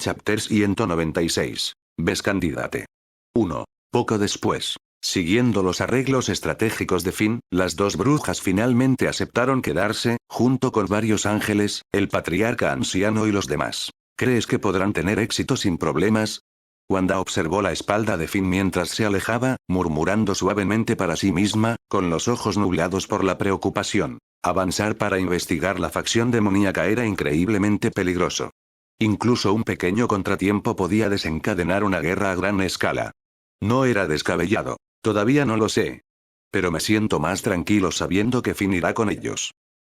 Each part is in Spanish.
Chapter 196. Ves candidate. 1. Poco después, siguiendo los arreglos estratégicos de Finn, las dos brujas finalmente aceptaron quedarse, junto con varios ángeles, el patriarca anciano y los demás. ¿Crees que podrán tener éxito sin problemas? Wanda observó la espalda de Finn mientras se alejaba, murmurando suavemente para sí misma, con los ojos nublados por la preocupación. Avanzar para investigar la facción demoníaca era increíblemente peligroso. Incluso un pequeño contratiempo podía desencadenar una guerra a gran escala. No era descabellado. Todavía no lo sé. Pero me siento más tranquilo sabiendo que Finn irá con ellos.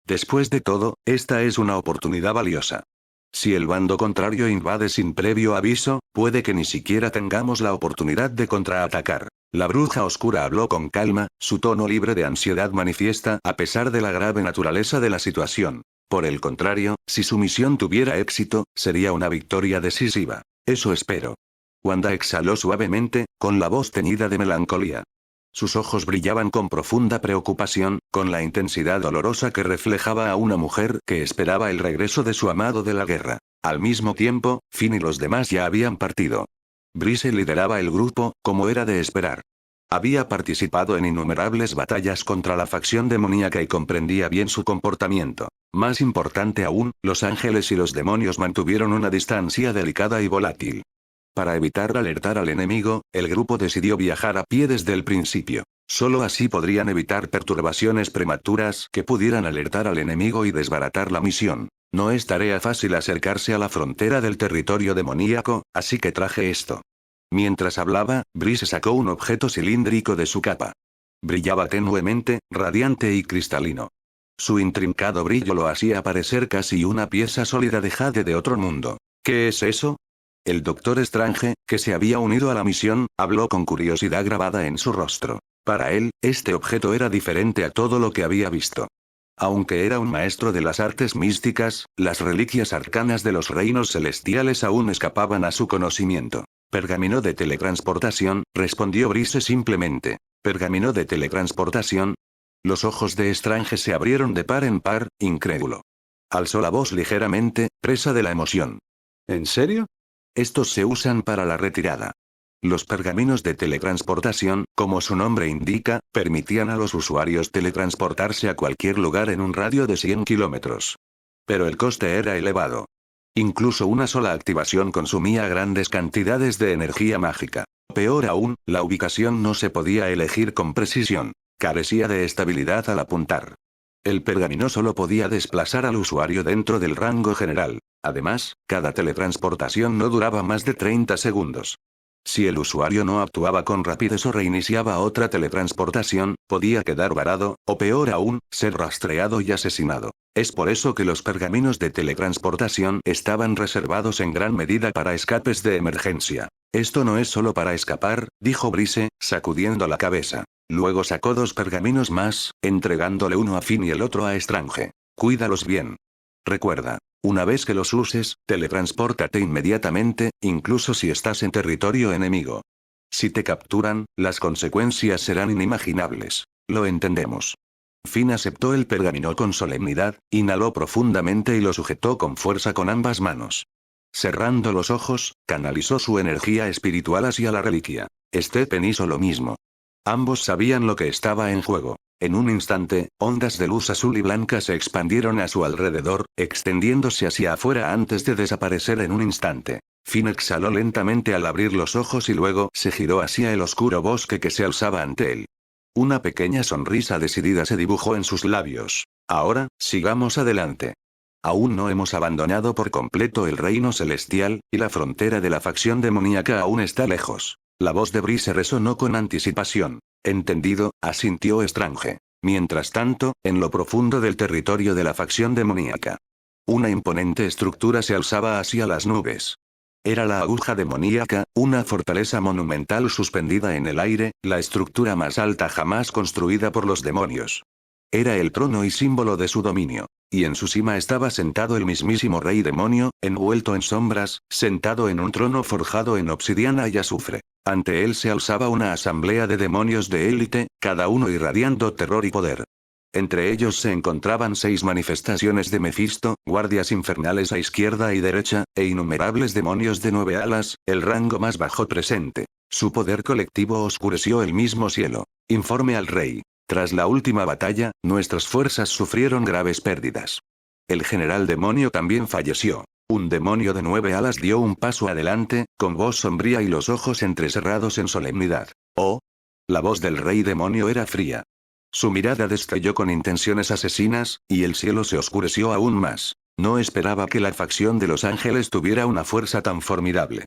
Después de todo, esta es una oportunidad valiosa. Si el bando contrario invade sin previo aviso, puede que ni siquiera tengamos la oportunidad de contraatacar. La bruja oscura habló con calma, su tono libre de ansiedad manifiesta a pesar de la grave naturaleza de la situación. Por el contrario, si su misión tuviera éxito, sería una victoria decisiva. Eso espero. Wanda exhaló suavemente, con la voz teñida de melancolía. Sus ojos brillaban con profunda preocupación, con la intensidad dolorosa que reflejaba a una mujer que esperaba el regreso de su amado de la guerra. Al mismo tiempo, Finn y los demás ya habían partido. Brice lideraba el grupo, como era de esperar. Había participado en innumerables batallas contra la facción demoníaca y comprendía bien su comportamiento. Más importante aún, los ángeles y los demonios mantuvieron una distancia delicada y volátil. Para evitar alertar al enemigo, el grupo decidió viajar a pie desde el principio. Solo así podrían evitar perturbaciones prematuras que pudieran alertar al enemigo y desbaratar la misión. No es tarea fácil acercarse a la frontera del territorio demoníaco, así que traje esto. Mientras hablaba, Brice sacó un objeto cilíndrico de su capa. Brillaba tenuemente, radiante y cristalino. Su intrincado brillo lo hacía parecer casi una pieza sólida de jade de otro mundo. ¿Qué es eso? El Doctor Strange, que se había unido a la misión, habló con curiosidad grabada en su rostro. Para él, este objeto era diferente a todo lo que había visto. Aunque era un maestro de las artes místicas, las reliquias arcanas de los reinos celestiales aún escapaban a su conocimiento. Pergamino de teletransportación, respondió Brice simplemente. ¿Pergamino de teletransportación? Los ojos de Strange se abrieron de par en par, incrédulo. Alzó la voz ligeramente, presa de la emoción. ¿En serio? Estos se usan para la retirada. Los pergaminos de teletransportación, como su nombre indica, permitían a los usuarios teletransportarse a cualquier lugar en un radio de 100 kilómetros. Pero el coste era elevado. Incluso una sola activación consumía grandes cantidades de energía mágica. Peor aún, la ubicación no se podía elegir con precisión. Carecía de estabilidad al apuntar. El pergamino solo podía desplazar al usuario dentro del rango general. Además, cada teletransportación no duraba más de 30 segundos. Si el usuario no actuaba con rapidez o reiniciaba otra teletransportación, podía quedar varado, o peor aún, ser rastreado y asesinado. Es por eso que los pergaminos de teletransportación estaban reservados en gran medida para escapes de emergencia. Esto no es solo para escapar, dijo Brice, sacudiendo la cabeza. Luego sacó dos pergaminos más, entregándole uno a Finn y el otro a Strange. Cuídalos bien. Recuerda, una vez que los uses, teletranspórtate inmediatamente, incluso si estás en territorio enemigo. Si te capturan, las consecuencias serán inimaginables. Lo entendemos. Finn aceptó el pergamino con solemnidad, inhaló profundamente y lo sujetó con fuerza con ambas manos. Cerrando los ojos, canalizó su energía espiritual hacia la reliquia. Stephen hizo lo mismo. Ambos sabían lo que estaba en juego. En un instante, ondas de luz azul y blanca se expandieron a su alrededor, extendiéndose hacia afuera antes de desaparecer en un instante. Finn exhaló lentamente al abrir los ojos y luego se giró hacia el oscuro bosque que se alzaba ante él. Una pequeña sonrisa decidida se dibujó en sus labios. Ahora, sigamos adelante. Aún no hemos abandonado por completo el reino celestial, y la frontera de la facción demoníaca aún está lejos. La voz de Brice resonó con anticipación. Entendido, asintió Strange. Mientras tanto, en lo profundo del territorio de la facción demoníaca, una imponente estructura se alzaba hacia las nubes. Era la aguja demoníaca, una fortaleza monumental suspendida en el aire, la estructura más alta jamás construida por los demonios. Era el trono y símbolo de su dominio. Y en su cima estaba sentado el mismísimo rey demonio, envuelto en sombras, sentado en un trono forjado en obsidiana y azufre. Ante él se alzaba una asamblea de demonios de élite, cada uno irradiando terror y poder. Entre ellos se encontraban 6 manifestaciones de Mefisto, guardias infernales a izquierda y derecha, e innumerables demonios de 9 alas, el rango más bajo presente. Su poder colectivo oscureció el mismo cielo. Informe al rey. Tras la última batalla, nuestras fuerzas sufrieron graves pérdidas. El general demonio también falleció. Un demonio de 9 alas dio un paso adelante, con voz sombría y los ojos entrecerrados en solemnidad. Oh. La voz del rey demonio era fría. Su mirada destelló con intenciones asesinas, y el cielo se oscureció aún más. No esperaba que la facción de los ángeles tuviera una fuerza tan formidable.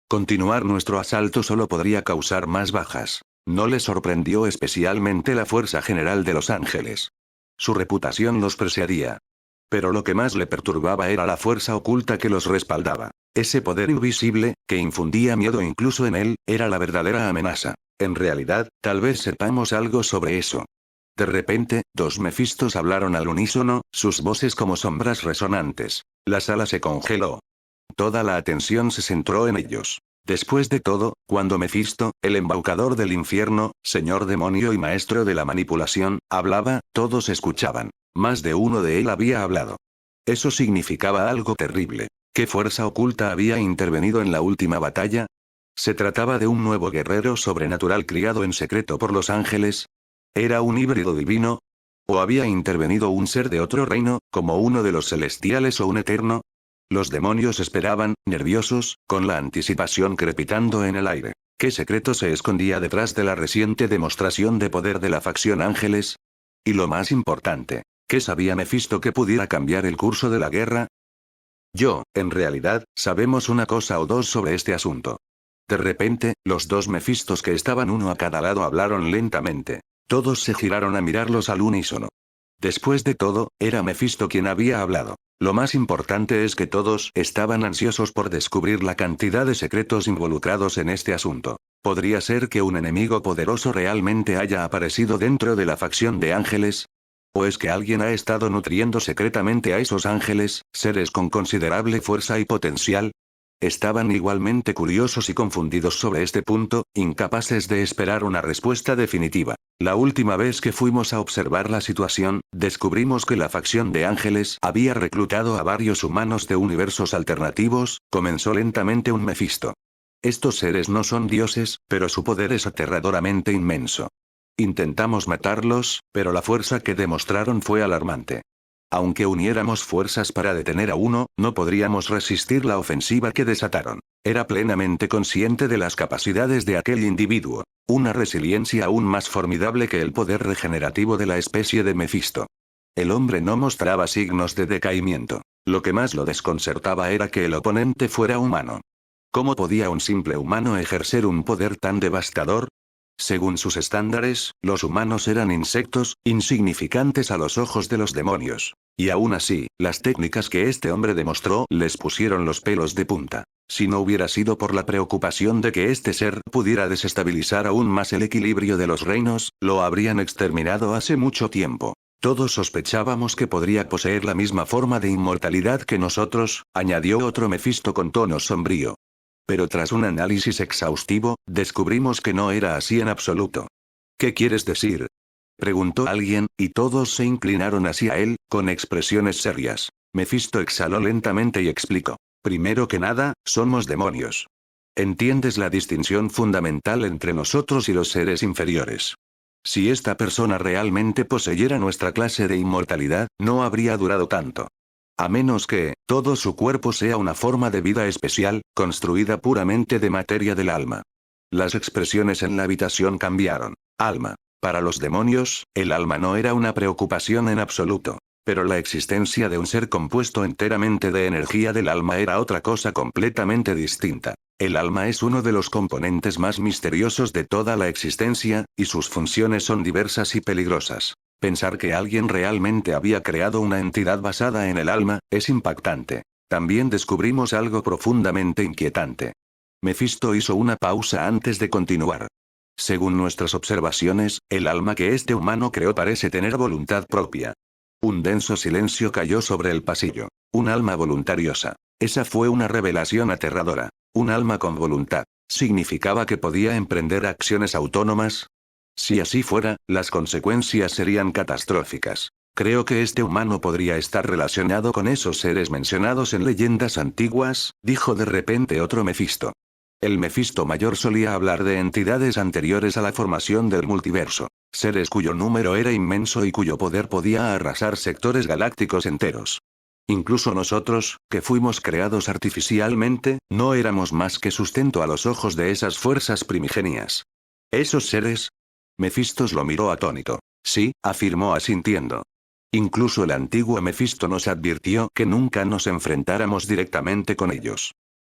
Continuar nuestro asalto solo podría causar más bajas. No le sorprendió especialmente la fuerza general de los ángeles. Su reputación los precedía. Pero lo que más le perturbaba era la fuerza oculta que los respaldaba. Ese poder invisible, que infundía miedo incluso en él, era la verdadera amenaza. En realidad, tal vez sepamos algo sobre eso. De repente, 2 Mefistos hablaron al unísono, sus voces como sombras resonantes. La sala se congeló. Toda la atención se centró en ellos. Después de todo, cuando Mefisto, el embaucador del infierno, señor demonio y maestro de la manipulación, hablaba, todos escuchaban. Más de uno de él había hablado. Eso significaba algo terrible. ¿Qué fuerza oculta había intervenido en la última batalla? ¿Se trataba de un nuevo guerrero sobrenatural criado en secreto por los ángeles? ¿Era un híbrido divino? ¿O había intervenido un ser de otro reino, como uno de los celestiales o un eterno? Los demonios esperaban, nerviosos, con la anticipación crepitando en el aire. ¿Qué secreto se escondía detrás de la reciente demostración de poder de la facción ángeles? Y lo más importante, ¿qué sabía Mefisto que pudiera cambiar el curso de la guerra? Yo, en realidad, sabemos una cosa o dos sobre este asunto. De repente, los 2 Mefistos que estaban uno a cada lado hablaron lentamente. Todos se giraron a mirarlos al unísono. Después de todo, era Mefisto quien había hablado. Lo más importante es que todos estaban ansiosos por descubrir la cantidad de secretos involucrados en este asunto. ¿Podría ser que un enemigo poderoso realmente haya aparecido dentro de la facción de ángeles? ¿O es que alguien ha estado nutriendo secretamente a esos ángeles, seres con considerable fuerza y potencial? Estaban igualmente curiosos y confundidos sobre este punto, incapaces de esperar una respuesta definitiva. La última vez que fuimos a observar la situación, descubrimos que la facción de ángeles había reclutado a varios humanos de universos alternativos, comenzó lentamente un Mefisto. Estos seres no son dioses, pero su poder es aterradoramente inmenso. Intentamos matarlos, pero la fuerza que demostraron fue alarmante. Aunque uniéramos fuerzas para detener a uno, no podríamos resistir la ofensiva que desataron. Era plenamente consciente de las capacidades de aquel individuo. Una resiliencia aún más formidable que el poder regenerativo de la especie de Mefisto. El hombre no mostraba signos de decaimiento. Lo que más lo desconcertaba era que el oponente fuera humano. ¿Cómo podía un simple humano ejercer un poder tan devastador? Según sus estándares, los humanos eran insectos, insignificantes a los ojos de los demonios. Y aún así, las técnicas que este hombre demostró les pusieron los pelos de punta. Si no hubiera sido por la preocupación de que este ser pudiera desestabilizar aún más el equilibrio de los reinos, lo habrían exterminado hace mucho tiempo. Todos sospechábamos que podría poseer la misma forma de inmortalidad que nosotros, añadió otro Mefisto con tono sombrío. Pero tras un análisis exhaustivo, descubrimos que no era así en absoluto. ¿Qué quieres decir?, preguntó alguien, y todos se inclinaron hacia él, con expresiones serias. Mefisto exhaló lentamente y explicó. Primero que nada, somos demonios. ¿Entiendes la distinción fundamental entre nosotros y los seres inferiores? Si esta persona realmente poseyera nuestra clase de inmortalidad, no habría durado tanto. A menos que, todo su cuerpo sea una forma de vida especial, construida puramente de materia del alma. Las expresiones en la habitación cambiaron. Alma. Para los demonios, el alma no era una preocupación en absoluto. Pero la existencia de un ser compuesto enteramente de energía del alma era otra cosa completamente distinta. El alma es uno de los componentes más misteriosos de toda la existencia, y sus funciones son diversas y peligrosas. Pensar que alguien realmente había creado una entidad basada en el alma, es impactante. También descubrimos algo profundamente inquietante. Mefisto hizo una pausa antes de continuar. Según nuestras observaciones, el alma que este humano creó parece tener voluntad propia. Un denso silencio cayó sobre el pasillo. Un alma voluntariosa. Esa fue una revelación aterradora. Un alma con voluntad. ¿Significaba que podía emprender acciones autónomas? Si así fuera, las consecuencias serían catastróficas. Creo que este humano podría estar relacionado con esos seres mencionados en leyendas antiguas, dijo de repente otro Mefisto. El Mefisto mayor solía hablar de entidades anteriores a la formación del multiverso, seres cuyo número era inmenso y cuyo poder podía arrasar sectores galácticos enteros. Incluso nosotros, que fuimos creados artificialmente, no éramos más que sustento a los ojos de esas fuerzas primigenias. ¿Esos seres? Mefistos lo miró atónito. Sí, afirmó asintiendo. Incluso el antiguo Mefisto nos advirtió que nunca nos enfrentáramos directamente con ellos.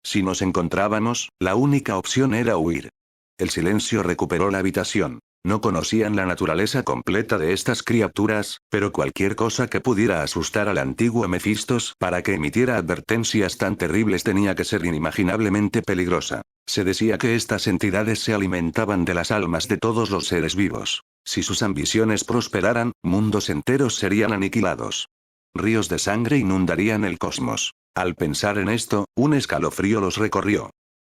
Si nos encontrábamos, la única opción era huir. El silencio recuperó la habitación. No conocían la naturaleza completa de estas criaturas, pero cualquier cosa que pudiera asustar al antiguo Mefistos para que emitiera advertencias tan terribles tenía que ser inimaginablemente peligrosa. Se decía que estas entidades se alimentaban de las almas de todos los seres vivos. Si sus ambiciones prosperaran, mundos enteros serían aniquilados. Ríos de sangre inundarían el cosmos. Al pensar en esto, un escalofrío los recorrió.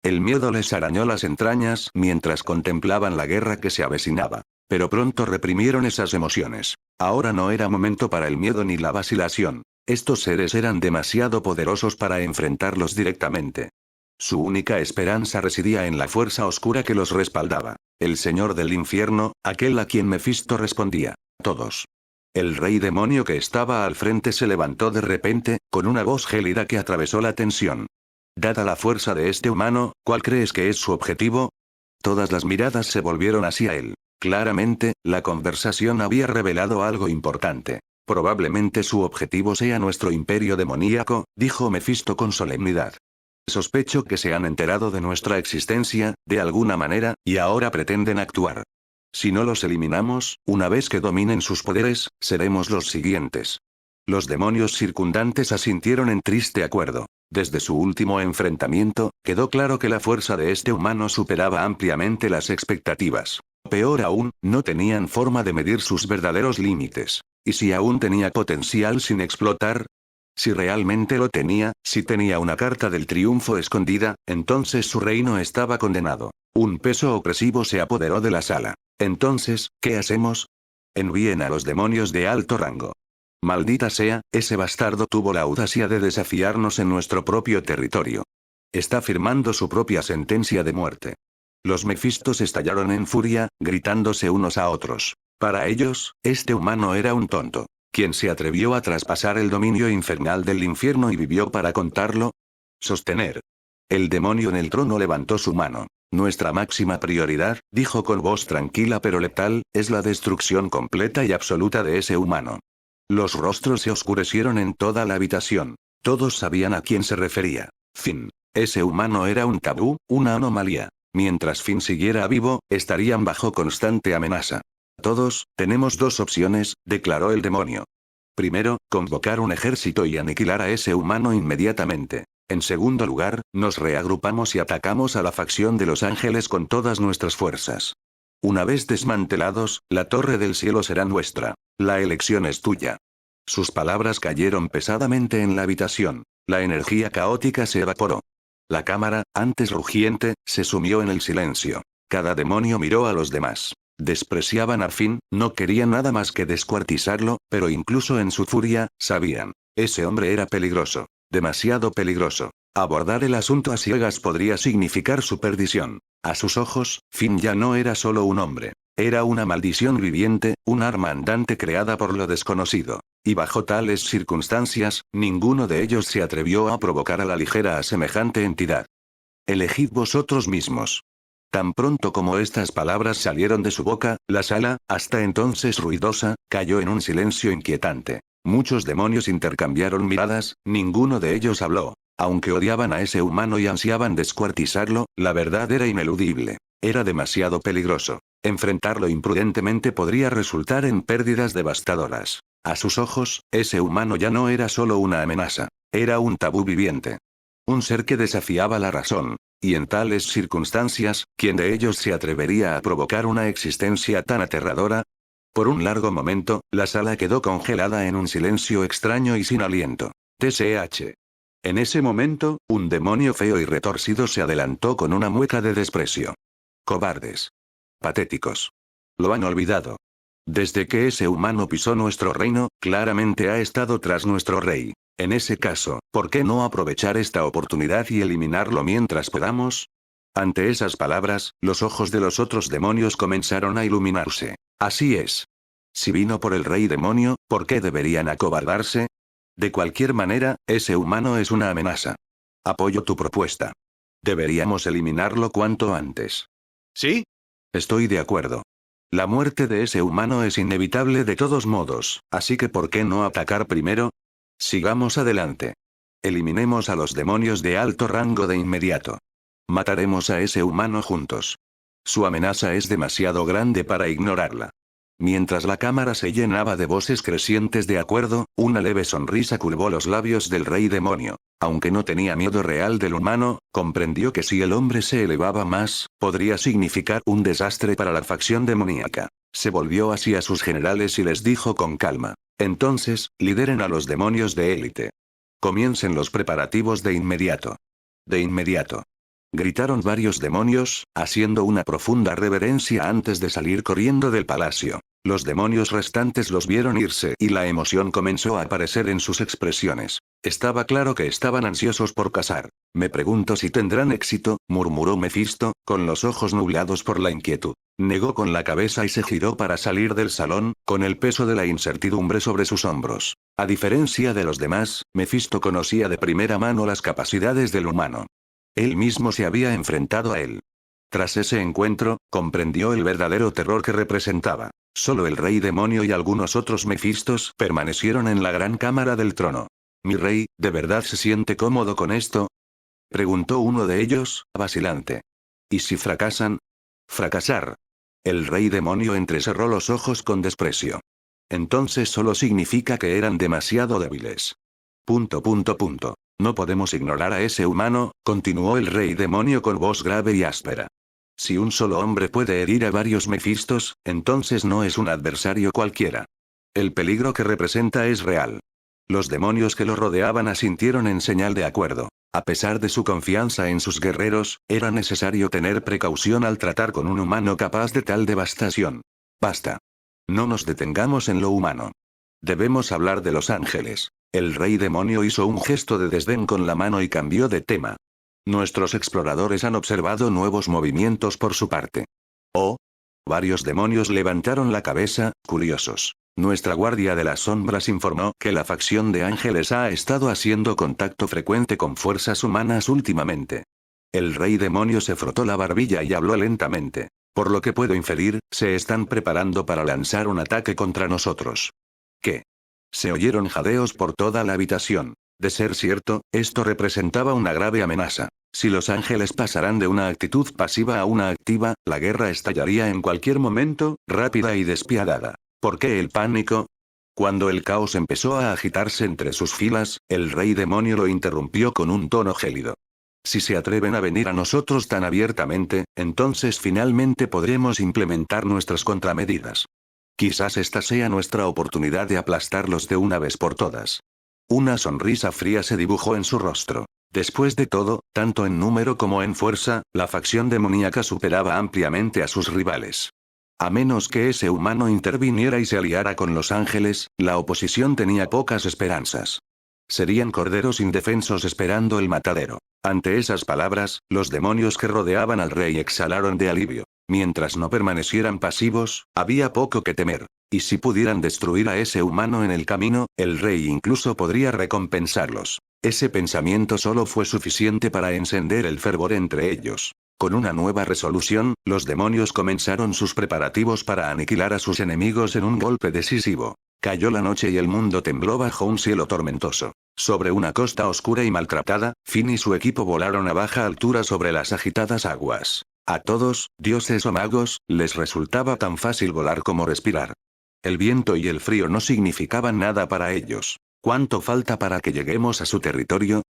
El miedo les arañó las entrañas mientras contemplaban la guerra que se avecinaba. Pero pronto reprimieron esas emociones. Ahora no era momento para el miedo ni la vacilación. Estos seres eran demasiado poderosos para enfrentarlos directamente. Su única esperanza residía en la fuerza oscura que los respaldaba. El señor del infierno, aquel a quien Mefisto respondía. Todos. El rey demonio que estaba al frente se levantó de repente, con una voz gélida que atravesó la tensión. Dada la fuerza de este humano, ¿cuál crees que es su objetivo? Todas las miradas se volvieron hacia él. Claramente, la conversación había revelado algo importante. Probablemente su objetivo sea nuestro imperio demoníaco, dijo Mefisto con solemnidad. Sospecho que se han enterado de nuestra existencia, de alguna manera, y ahora pretenden actuar. Si no los eliminamos, una vez que dominen sus poderes, seremos los siguientes. Los demonios circundantes asintieron en triste acuerdo. Desde su último enfrentamiento, quedó claro que la fuerza de este humano superaba ampliamente las expectativas. Peor aún, no tenían forma de medir sus verdaderos límites. ¿Y si aún tenía potencial sin explotar? Si realmente lo tenía, si tenía una carta del triunfo escondida, entonces su reino estaba condenado. Un peso opresivo se apoderó de la sala. Entonces, ¿qué hacemos? Envíen a los demonios de alto rango. Maldita sea, ese bastardo tuvo la audacia de desafiarnos en nuestro propio territorio. Está firmando su propia sentencia de muerte. Los Mefistos estallaron en furia, gritándose unos a otros. Para ellos, este humano era un tonto. ¿Quién se atrevió a traspasar el dominio infernal del infierno y vivió para contarlo? Sostener. El demonio en el trono levantó su mano. Nuestra máxima prioridad, dijo con voz tranquila pero letal, es la destrucción completa y absoluta de ese humano. Los rostros se oscurecieron en toda la habitación. Todos sabían a quién se refería. Finn. Ese humano era un tabú, una anomalía. Mientras Finn siguiera vivo, estarían bajo constante amenaza. Todos, tenemos dos opciones, declaró el demonio. Primero, convocar un ejército y aniquilar a ese humano inmediatamente. En segundo lugar, nos reagrupamos y atacamos a la facción de los ángeles con todas nuestras fuerzas. Una vez desmantelados, la torre del cielo será nuestra. La elección es tuya. Sus palabras cayeron pesadamente en la habitación. La energía caótica se evaporó. La cámara, antes rugiente, se sumió en el silencio. Cada demonio miró a los demás. Despreciaban a Finn, no querían nada más que descuartizarlo, pero incluso en su furia, sabían. Ese hombre era peligroso. Demasiado peligroso. Abordar el asunto a ciegas podría significar su perdición. A sus ojos, Finn ya no era solo un hombre. Era una maldición viviente, un arma andante creada por lo desconocido. Y bajo tales circunstancias, ninguno de ellos se atrevió a provocar a la ligera a semejante entidad. Elegid vosotros mismos. Tan pronto como estas palabras salieron de su boca, la sala, hasta entonces ruidosa, cayó en un silencio inquietante. Muchos demonios intercambiaron miradas, ninguno de ellos habló. Aunque odiaban a ese humano y ansiaban descuartizarlo, la verdad era ineludible. Era demasiado peligroso. Enfrentarlo imprudentemente podría resultar en pérdidas devastadoras. A sus ojos, ese humano ya no era solo una amenaza. Era un tabú viviente. Un ser que desafiaba la razón. Y en tales circunstancias, ¿quién de ellos se atrevería a provocar una existencia tan aterradora? Por un largo momento, la sala quedó congelada en un silencio extraño y sin aliento. TSH. En ese momento, un demonio feo y retorcido se adelantó con una mueca de desprecio. Cobardes. Patéticos. Lo han olvidado. Desde que ese humano pisó nuestro reino, claramente ha estado tras nuestro rey. En ese caso, ¿por qué no aprovechar esta oportunidad y eliminarlo mientras podamos? Ante esas palabras, los ojos de los otros demonios comenzaron a iluminarse. Así es. Si vino por el rey demonio, ¿por qué deberían acobardarse? De cualquier manera, ese humano es una amenaza. Apoyo tu propuesta. Deberíamos eliminarlo cuanto antes. ¿Sí? Estoy de acuerdo. La muerte de ese humano es inevitable de todos modos, así que ¿por qué no atacar primero? Sigamos adelante. Eliminemos a los demonios de alto rango de inmediato. Mataremos a ese humano juntos. Su amenaza es demasiado grande para ignorarla. Mientras la cámara se llenaba de voces crecientes de acuerdo, una leve sonrisa curvó los labios del rey demonio. Aunque no tenía miedo real del humano, comprendió que si el hombre se elevaba más, podría significar un desastre para la facción demoníaca. Se volvió hacia sus generales y les dijo con calma: entonces, lideren a los demonios de élite. Comiencen los preparativos de inmediato. De inmediato. Gritaron varios demonios, haciendo una profunda reverencia antes de salir corriendo del palacio. Los demonios restantes los vieron irse y la emoción comenzó a aparecer en sus expresiones. Estaba claro que estaban ansiosos por cazar. Me pregunto si tendrán éxito, murmuró Mefisto, con los ojos nublados por la inquietud. Negó con la cabeza y se giró para salir del salón, con el peso de la incertidumbre sobre sus hombros. A diferencia de los demás, Mefisto conocía de primera mano las capacidades del humano. Él mismo se había enfrentado a él. Tras ese encuentro, comprendió el verdadero terror que representaba. Solo el rey demonio y algunos otros Mefistos permanecieron en la gran cámara del trono. «Mi rey, ¿de verdad se siente cómodo con esto?», preguntó uno de ellos, vacilante. «¿Y si fracasan?». «Fracasar». El rey demonio entrecerró los ojos con desprecio. «Entonces solo significa que eran demasiado débiles». No podemos ignorar a ese humano», continuó el rey demonio con voz grave y áspera. «Si un solo hombre puede herir a varios Mefistos, entonces no es un adversario cualquiera. El peligro que representa es real». Los demonios que lo rodeaban asintieron en señal de acuerdo. A pesar de su confianza en sus guerreros, era necesario tener precaución al tratar con un humano capaz de tal devastación. Basta. No nos detengamos en lo humano. Debemos hablar de los ángeles. El rey demonio hizo un gesto de desdén con la mano y cambió de tema. Nuestros exploradores han observado nuevos movimientos por su parte. Oh. Varios demonios levantaron la cabeza, curiosos. Nuestra guardia de las sombras informó que la facción de ángeles ha estado haciendo contacto frecuente con fuerzas humanas últimamente. El rey demonio se frotó la barbilla y habló lentamente. Por lo que puedo inferir, se están preparando para lanzar un ataque contra nosotros. ¿Qué? Se oyeron jadeos por toda la habitación. De ser cierto, esto representaba una grave amenaza. Si los ángeles pasarán de una actitud pasiva a una activa, la guerra estallaría en cualquier momento, rápida y despiadada. ¿Por qué el pánico? Cuando el caos empezó a agitarse entre sus filas, el rey demonio lo interrumpió con un tono gélido. Si se atreven a venir a nosotros tan abiertamente, entonces finalmente podremos implementar nuestras contramedidas. Quizás esta sea nuestra oportunidad de aplastarlos de una vez por todas. Una sonrisa fría se dibujó en su rostro. Después de todo, tanto en número como en fuerza, la facción demoníaca superaba ampliamente a sus rivales. A menos que ese humano interviniera y se aliara con los ángeles, la oposición tenía pocas esperanzas. Serían corderos indefensos esperando el matadero. Ante esas palabras, los demonios que rodeaban al rey exhalaron de alivio. Mientras no permanecieran pasivos, había poco que temer. Y si pudieran destruir a ese humano en el camino, el rey incluso podría recompensarlos. Ese pensamiento solo fue suficiente para encender el fervor entre ellos. Con una nueva resolución, los demonios comenzaron sus preparativos para aniquilar a sus enemigos en un golpe decisivo. Cayó la noche y el mundo tembló bajo un cielo tormentoso. Sobre una costa oscura y maltratada, Finn y su equipo volaron a baja altura sobre las agitadas aguas. A todos, dioses o magos, les resultaba tan fácil volar como respirar. El viento y el frío no significaban nada para ellos. ¿Cuánto falta para que lleguemos a su territorio?,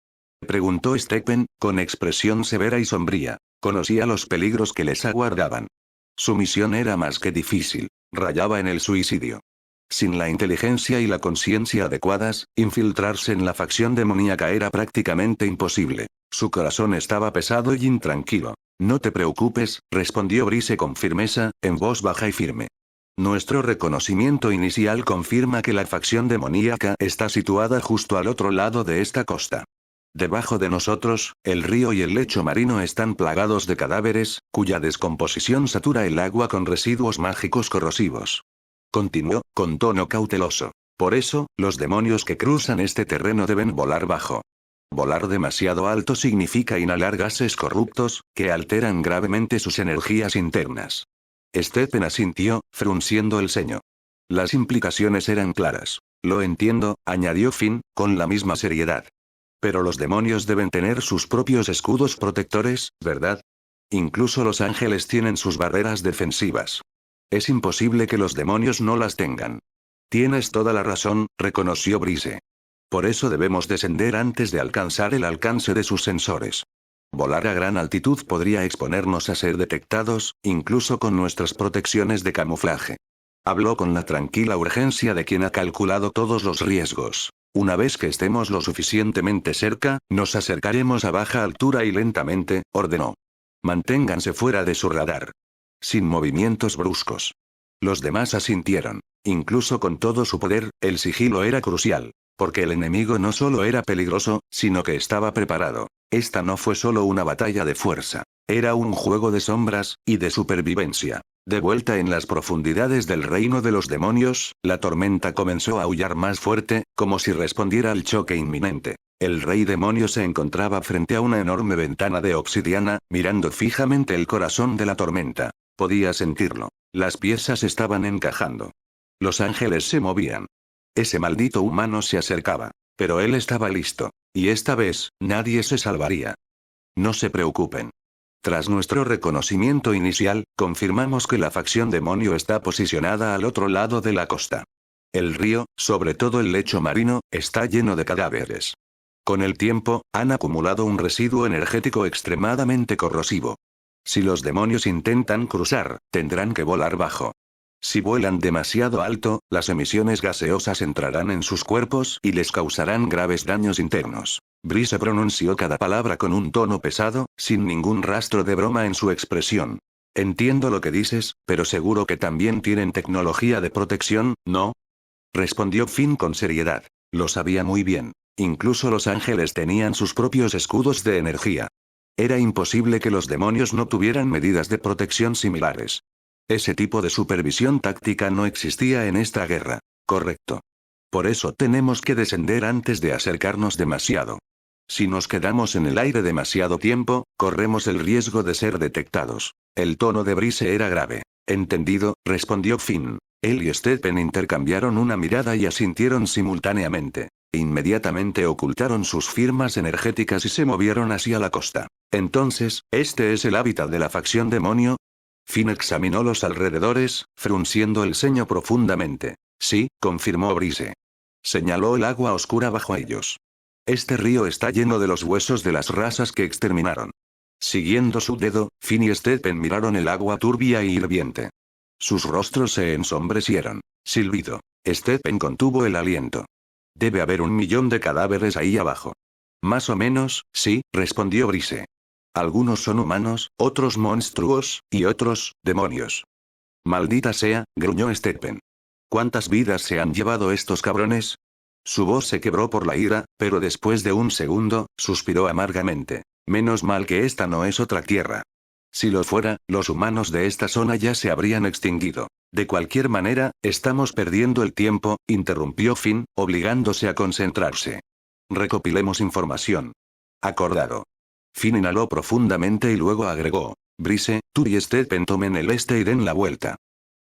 preguntó Stephen, con expresión severa y sombría. Conocía los peligros que les aguardaban. Su misión era más que difícil. Rayaba en el suicidio. Sin la inteligencia y la conciencia adecuadas, infiltrarse en la facción demoníaca era prácticamente imposible. Su corazón estaba pesado y intranquilo. No te preocupes, respondió Brice con firmeza, en voz baja y firme. Nuestro reconocimiento inicial confirma que la facción demoníaca está situada justo al otro lado de esta costa. Debajo de nosotros, el río y el lecho marino están plagados de cadáveres, cuya descomposición satura el agua con residuos mágicos corrosivos. Continuó, con tono cauteloso. Por eso, los demonios que cruzan este terreno deben volar bajo. Volar demasiado alto significa inhalar gases corruptos, que alteran gravemente sus energías internas. Stephen asintió, frunciendo el ceño. Las implicaciones eran claras. Lo entiendo, añadió Finn, con la misma seriedad. Pero los demonios deben tener sus propios escudos protectores, ¿verdad? Incluso los ángeles tienen sus barreras defensivas. Es imposible que los demonios no las tengan. Tienes toda la razón, reconoció Brice. Por eso debemos descender antes de alcanzar el alcance de sus sensores. Volar a gran altitud podría exponernos a ser detectados, incluso con nuestras protecciones de camuflaje. Habló con la tranquila urgencia de quien ha calculado todos los riesgos. Una vez que estemos lo suficientemente cerca, nos acercaremos a baja altura y lentamente, ordenó. Manténganse fuera de su radar. Sin movimientos bruscos. Los demás asintieron. Incluso con todo su poder, el sigilo era crucial. Porque el enemigo no solo era peligroso, sino que estaba preparado. Esta no fue solo una batalla de fuerza. Era un juego de sombras, y de supervivencia. De vuelta en las profundidades del reino de los demonios, la tormenta comenzó a aullar más fuerte, como si respondiera al choque inminente. El rey demonio se encontraba frente a una enorme ventana de obsidiana, mirando fijamente el corazón de la tormenta. Podía sentirlo. Las piezas estaban encajando. Los ángeles se movían. Ese maldito humano se acercaba. Pero él estaba listo. Y esta vez, nadie se salvaría. No se preocupen. Tras nuestro reconocimiento inicial, confirmamos que la facción demonio está posicionada al otro lado de la costa. El río, sobre todo el lecho marino, está lleno de cadáveres. Con el tiempo, han acumulado un residuo energético extremadamente corrosivo. Si los demonios intentan cruzar, tendrán que volar bajo. Si vuelan demasiado alto, las emisiones gaseosas entrarán en sus cuerpos y les causarán graves daños internos. Brice pronunció cada palabra con un tono pesado, sin ningún rastro de broma en su expresión. Entiendo lo que dices, pero seguro que también tienen tecnología de protección, ¿no? Respondió Finn con seriedad. Lo sabía muy bien. Incluso los ángeles tenían sus propios escudos de energía. Era imposible que los demonios no tuvieran medidas de protección similares. Ese tipo de supervisión táctica no existía en esta guerra. Correcto. Por eso tenemos que descender antes de acercarnos demasiado. Si nos quedamos en el aire demasiado tiempo, corremos el riesgo de ser detectados. El tono de Brice era grave. Entendido, respondió Finn. Él y Stephen intercambiaron una mirada y asintieron simultáneamente. Inmediatamente ocultaron sus firmas energéticas y se movieron hacia la costa. Entonces, ¿este es el hábitat de la facción demonio? Finn examinó los alrededores, frunciendo el ceño profundamente. Sí, confirmó Brice. Señaló el agua oscura bajo ellos. Este río está lleno de los huesos de las razas que exterminaron. Siguiendo su dedo, Finn y Stephen miraron el agua turbia y hirviente. Sus rostros se ensombrecieron. Silbido. Stephen contuvo el aliento. Debe haber 1.000.000 de cadáveres ahí abajo. Más o menos, sí, respondió Brice. Algunos son humanos, otros monstruos, y otros, demonios. Maldita sea, gruñó Stephen. ¿Cuántas vidas se han llevado estos cabrones? Su voz se quebró por la ira, pero después de un segundo, suspiró amargamente. Menos mal que esta no es otra tierra. Si lo fuera, los humanos de esta zona ya se habrían extinguido. De cualquier manera, estamos perdiendo el tiempo, interrumpió Finn, obligándose a concentrarse. Recopilemos información. Acordado. Finn inhaló profundamente y luego agregó. Brice, tú y Stephen tomen el este y den la vuelta.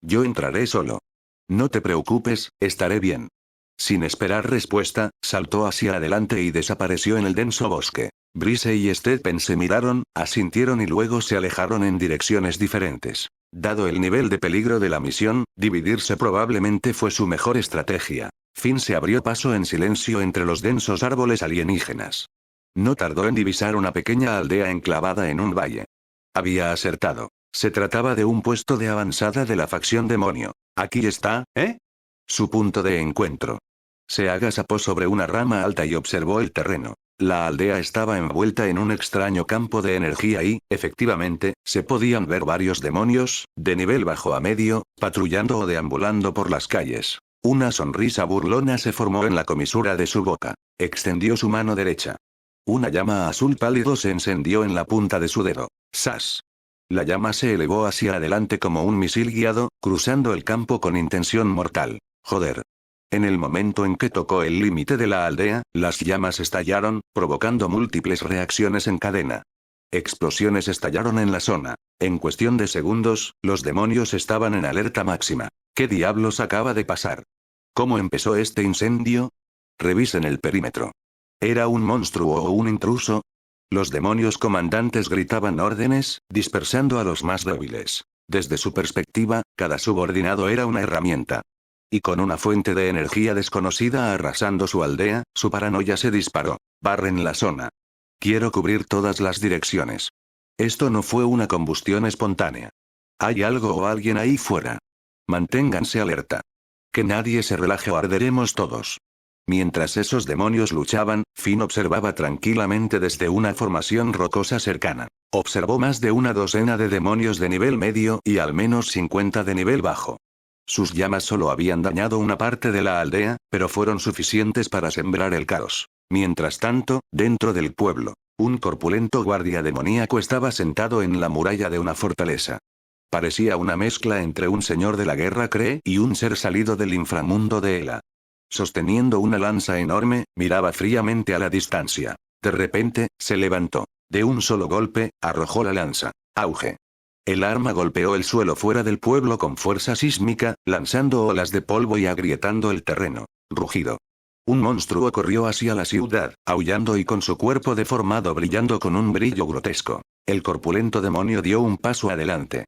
Yo entraré solo. No te preocupes, estaré bien. Sin esperar respuesta, saltó hacia adelante y desapareció en el denso bosque. Brice y Stephen se miraron, asintieron y luego se alejaron en direcciones diferentes. Dado el nivel de peligro de la misión, dividirse probablemente fue su mejor estrategia. Finn se abrió paso en silencio entre los densos árboles alienígenas. No tardó en divisar una pequeña aldea enclavada en un valle. Había acertado. Se trataba de un puesto de avanzada de la facción demonio. Aquí está, ¿eh? Su punto de encuentro. Se agazapó sobre una rama alta y observó el terreno. La aldea estaba envuelta en un extraño campo de energía y, efectivamente, se podían ver varios demonios, de nivel bajo a medio, patrullando o deambulando por las calles. Una sonrisa burlona se formó en la comisura de su boca. Extendió su mano derecha. Una llama azul pálido se encendió en la punta de su dedo. ¡Sas! La llama se elevó hacia adelante como un misil guiado, cruzando el campo con intención mortal. Joder. En el momento en que tocó el límite de la aldea, las llamas estallaron, provocando múltiples reacciones en cadena. Explosiones estallaron en la zona. En cuestión de segundos, los demonios estaban en alerta máxima. ¿Qué diablos acaba de pasar? ¿Cómo empezó este incendio? Revisen el perímetro. ¿Era un monstruo o un intruso? Los demonios comandantes gritaban órdenes, dispersando a los más débiles. Desde su perspectiva, cada subordinado era una herramienta. Y con una fuente de energía desconocida arrasando su aldea, su paranoia se disparó. Barren la zona. Quiero cubrir todas las direcciones. Esto no fue una combustión espontánea. Hay algo o alguien ahí fuera. Manténganse alerta. Que nadie se relaje o arderemos todos. Mientras esos demonios luchaban, Finn observaba tranquilamente desde una formación rocosa cercana. Observó más de una docena de demonios de nivel medio y al menos 50 de nivel bajo. Sus llamas solo habían dañado una parte de la aldea, pero fueron suficientes para sembrar el caos. Mientras tanto, dentro del pueblo, un corpulento guardia demoníaco estaba sentado en la muralla de una fortaleza. Parecía una mezcla entre un señor de la guerra Kree y un ser salido del inframundo de Ela. Sosteniendo una lanza enorme, miraba fríamente a la distancia. De repente, se levantó. De un solo golpe, arrojó la lanza. Auge. El arma golpeó el suelo fuera del pueblo con fuerza sísmica, lanzando olas de polvo y agrietando el terreno. Rugido. Un monstruo corrió hacia la ciudad, aullando y con su cuerpo deformado brillando con un brillo grotesco. El corpulento demonio dio un paso adelante.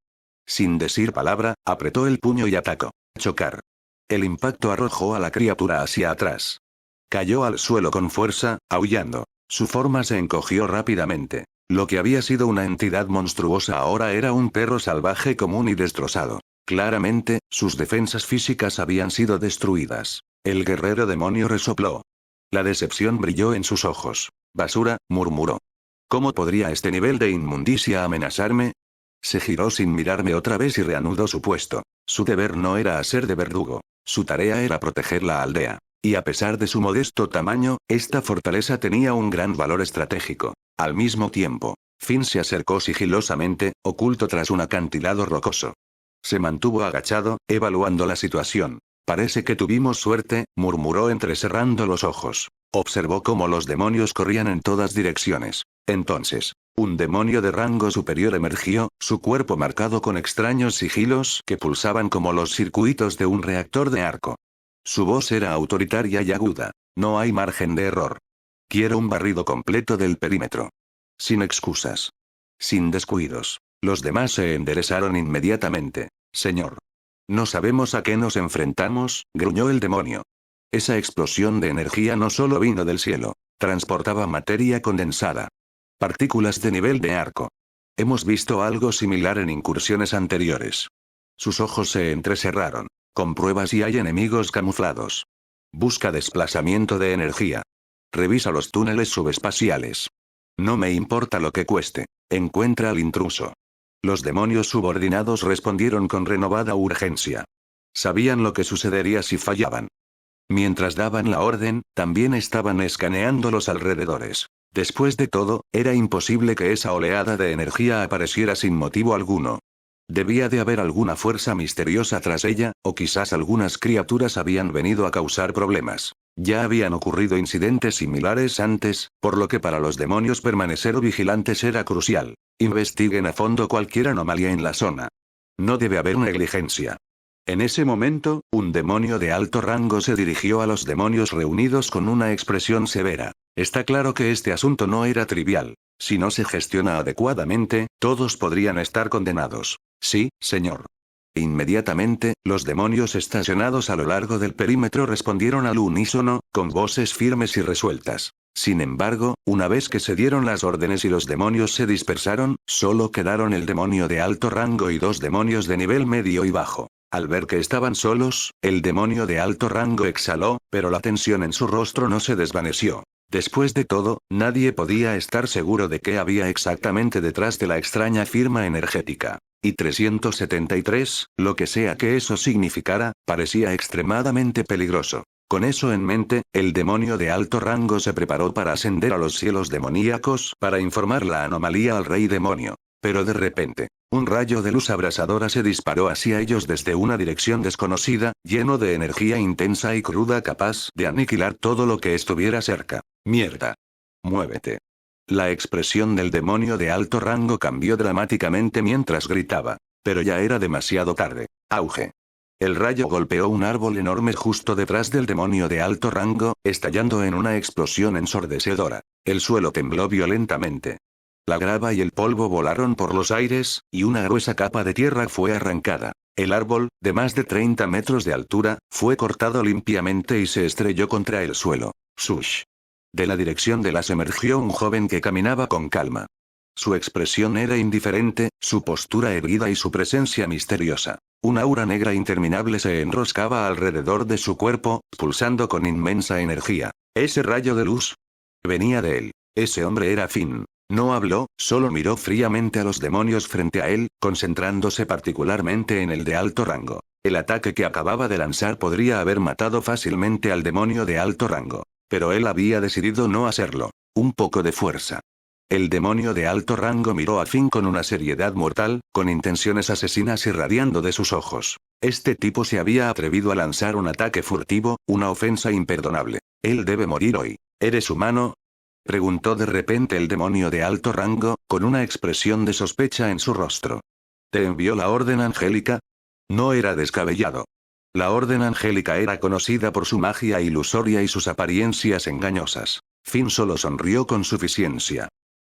Sin decir palabra, apretó el puño y atacó. Chocar. El impacto arrojó a la criatura hacia atrás. Cayó al suelo con fuerza, aullando. Su forma se encogió rápidamente. Lo que había sido una entidad monstruosa ahora era un perro salvaje común y destrozado. Claramente, sus defensas físicas habían sido destruidas. El guerrero demonio resopló. La decepción brilló en sus ojos. Basura, murmuró. ¿Cómo podría este nivel de inmundicia amenazarme? Se giró sin mirarme otra vez y reanudó su puesto. Su deber no era hacer de verdugo. Su tarea era proteger la aldea. Y a pesar de su modesto tamaño, esta fortaleza tenía un gran valor estratégico. Al mismo tiempo, Finn se acercó sigilosamente, oculto tras un acantilado rocoso. Se mantuvo agachado, evaluando la situación. Parece que tuvimos suerte, murmuró entrecerrando los ojos. Observó cómo los demonios corrían en todas direcciones. Entonces, un demonio de rango superior emergió, su cuerpo marcado con extraños sigilos que pulsaban como los circuitos de un reactor de arco. Su voz era autoritaria y aguda. No hay margen de error. Quiero un barrido completo del perímetro. Sin excusas. Sin descuidos. Los demás se enderezaron inmediatamente. Señor. No sabemos a qué nos enfrentamos, gruñó el demonio. Esa explosión de energía no solo vino del cielo. Transportaba materia condensada. Partículas de nivel de arco. Hemos visto algo similar en incursiones anteriores. Sus ojos se entrecerraron. Comprueba si hay enemigos camuflados. Busca desplazamiento de energía. Revisa los túneles subespaciales. No me importa lo que cueste. Encuentra al intruso. Los demonios subordinados respondieron con renovada urgencia. Sabían lo que sucedería si fallaban. Mientras daban la orden, también estaban escaneando los alrededores. Después de todo, era imposible que esa oleada de energía apareciera sin motivo alguno. Debía de haber alguna fuerza misteriosa tras ella, o quizás algunas criaturas habían venido a causar problemas. Ya habían ocurrido incidentes similares antes, por lo que para los demonios permanecer vigilantes era crucial. Investiguen a fondo cualquier anomalía en la zona. No debe haber negligencia. En ese momento, un demonio de alto rango se dirigió a los demonios reunidos con una expresión severa. Está claro que este asunto no era trivial. Si no se gestiona adecuadamente, todos podrían estar condenados. Sí, señor. Inmediatamente, los demonios estacionados a lo largo del perímetro respondieron al unísono, con voces firmes y resueltas. Sin embargo, una vez que se dieron las órdenes y los demonios se dispersaron, solo quedaron el demonio de alto rango y dos demonios de nivel medio y bajo. Al ver que estaban solos, el demonio de alto rango exhaló, pero la tensión en su rostro no se desvaneció. Después de todo, nadie podía estar seguro de qué había exactamente detrás de la extraña firma energética. Y 373, lo que sea que eso significara, parecía extremadamente peligroso. Con eso en mente, el demonio de alto rango se preparó para ascender a los cielos demoníacos para informar la anomalía al rey demonio. Pero de repente, un rayo de luz abrasadora se disparó hacia ellos desde una dirección desconocida, lleno de energía intensa y cruda capaz de aniquilar todo lo que estuviera cerca. ¡Mierda! ¡Muévete! La expresión del demonio de alto rango cambió dramáticamente mientras gritaba. Pero ya era demasiado tarde. ¡Auge! El rayo golpeó un árbol enorme justo detrás del demonio de alto rango, estallando en una explosión ensordecedora. El suelo tembló violentamente. La grava y el polvo volaron por los aires, y una gruesa capa de tierra fue arrancada. El árbol, de más de 30 metros de altura, fue cortado limpiamente y se estrelló contra el suelo. ¡Sush! De la dirección de las emergió un joven que caminaba con calma. Su expresión era indiferente, su postura erguida y su presencia misteriosa. Un aura negra interminable se enroscaba alrededor de su cuerpo, pulsando con inmensa energía. Ese rayo de luz venía de él. Ese hombre era Finn. No habló, solo miró fríamente a los demonios frente a él, concentrándose particularmente en el de alto rango. El ataque que acababa de lanzar podría haber matado fácilmente al demonio de alto rango. Pero él había decidido no hacerlo. Un poco de fuerza. El demonio de alto rango miró a Finn con una seriedad mortal, con intenciones asesinas irradiando de sus ojos. Este tipo se había atrevido a lanzar un ataque furtivo, una ofensa imperdonable. Él debe morir hoy. ¿Eres humano? Preguntó de repente el demonio de alto rango, con una expresión de sospecha en su rostro. ¿Te envió la orden angélica? No era descabellado. La orden angélica era conocida por su magia ilusoria y sus apariencias engañosas. Finn solo sonrió con suficiencia.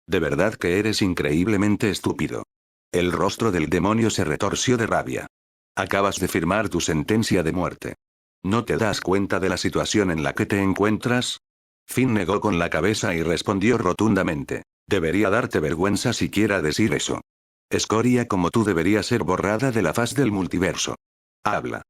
De verdad que eres increíblemente estúpido. El rostro del demonio se retorció de rabia. Acabas de firmar tu sentencia de muerte. ¿No te das cuenta de la situación en la que te encuentras? Finn negó con la cabeza y respondió rotundamente. Debería darte vergüenza siquiera decir eso. Escoria como tú debería ser borrada de la faz del multiverso. Habla.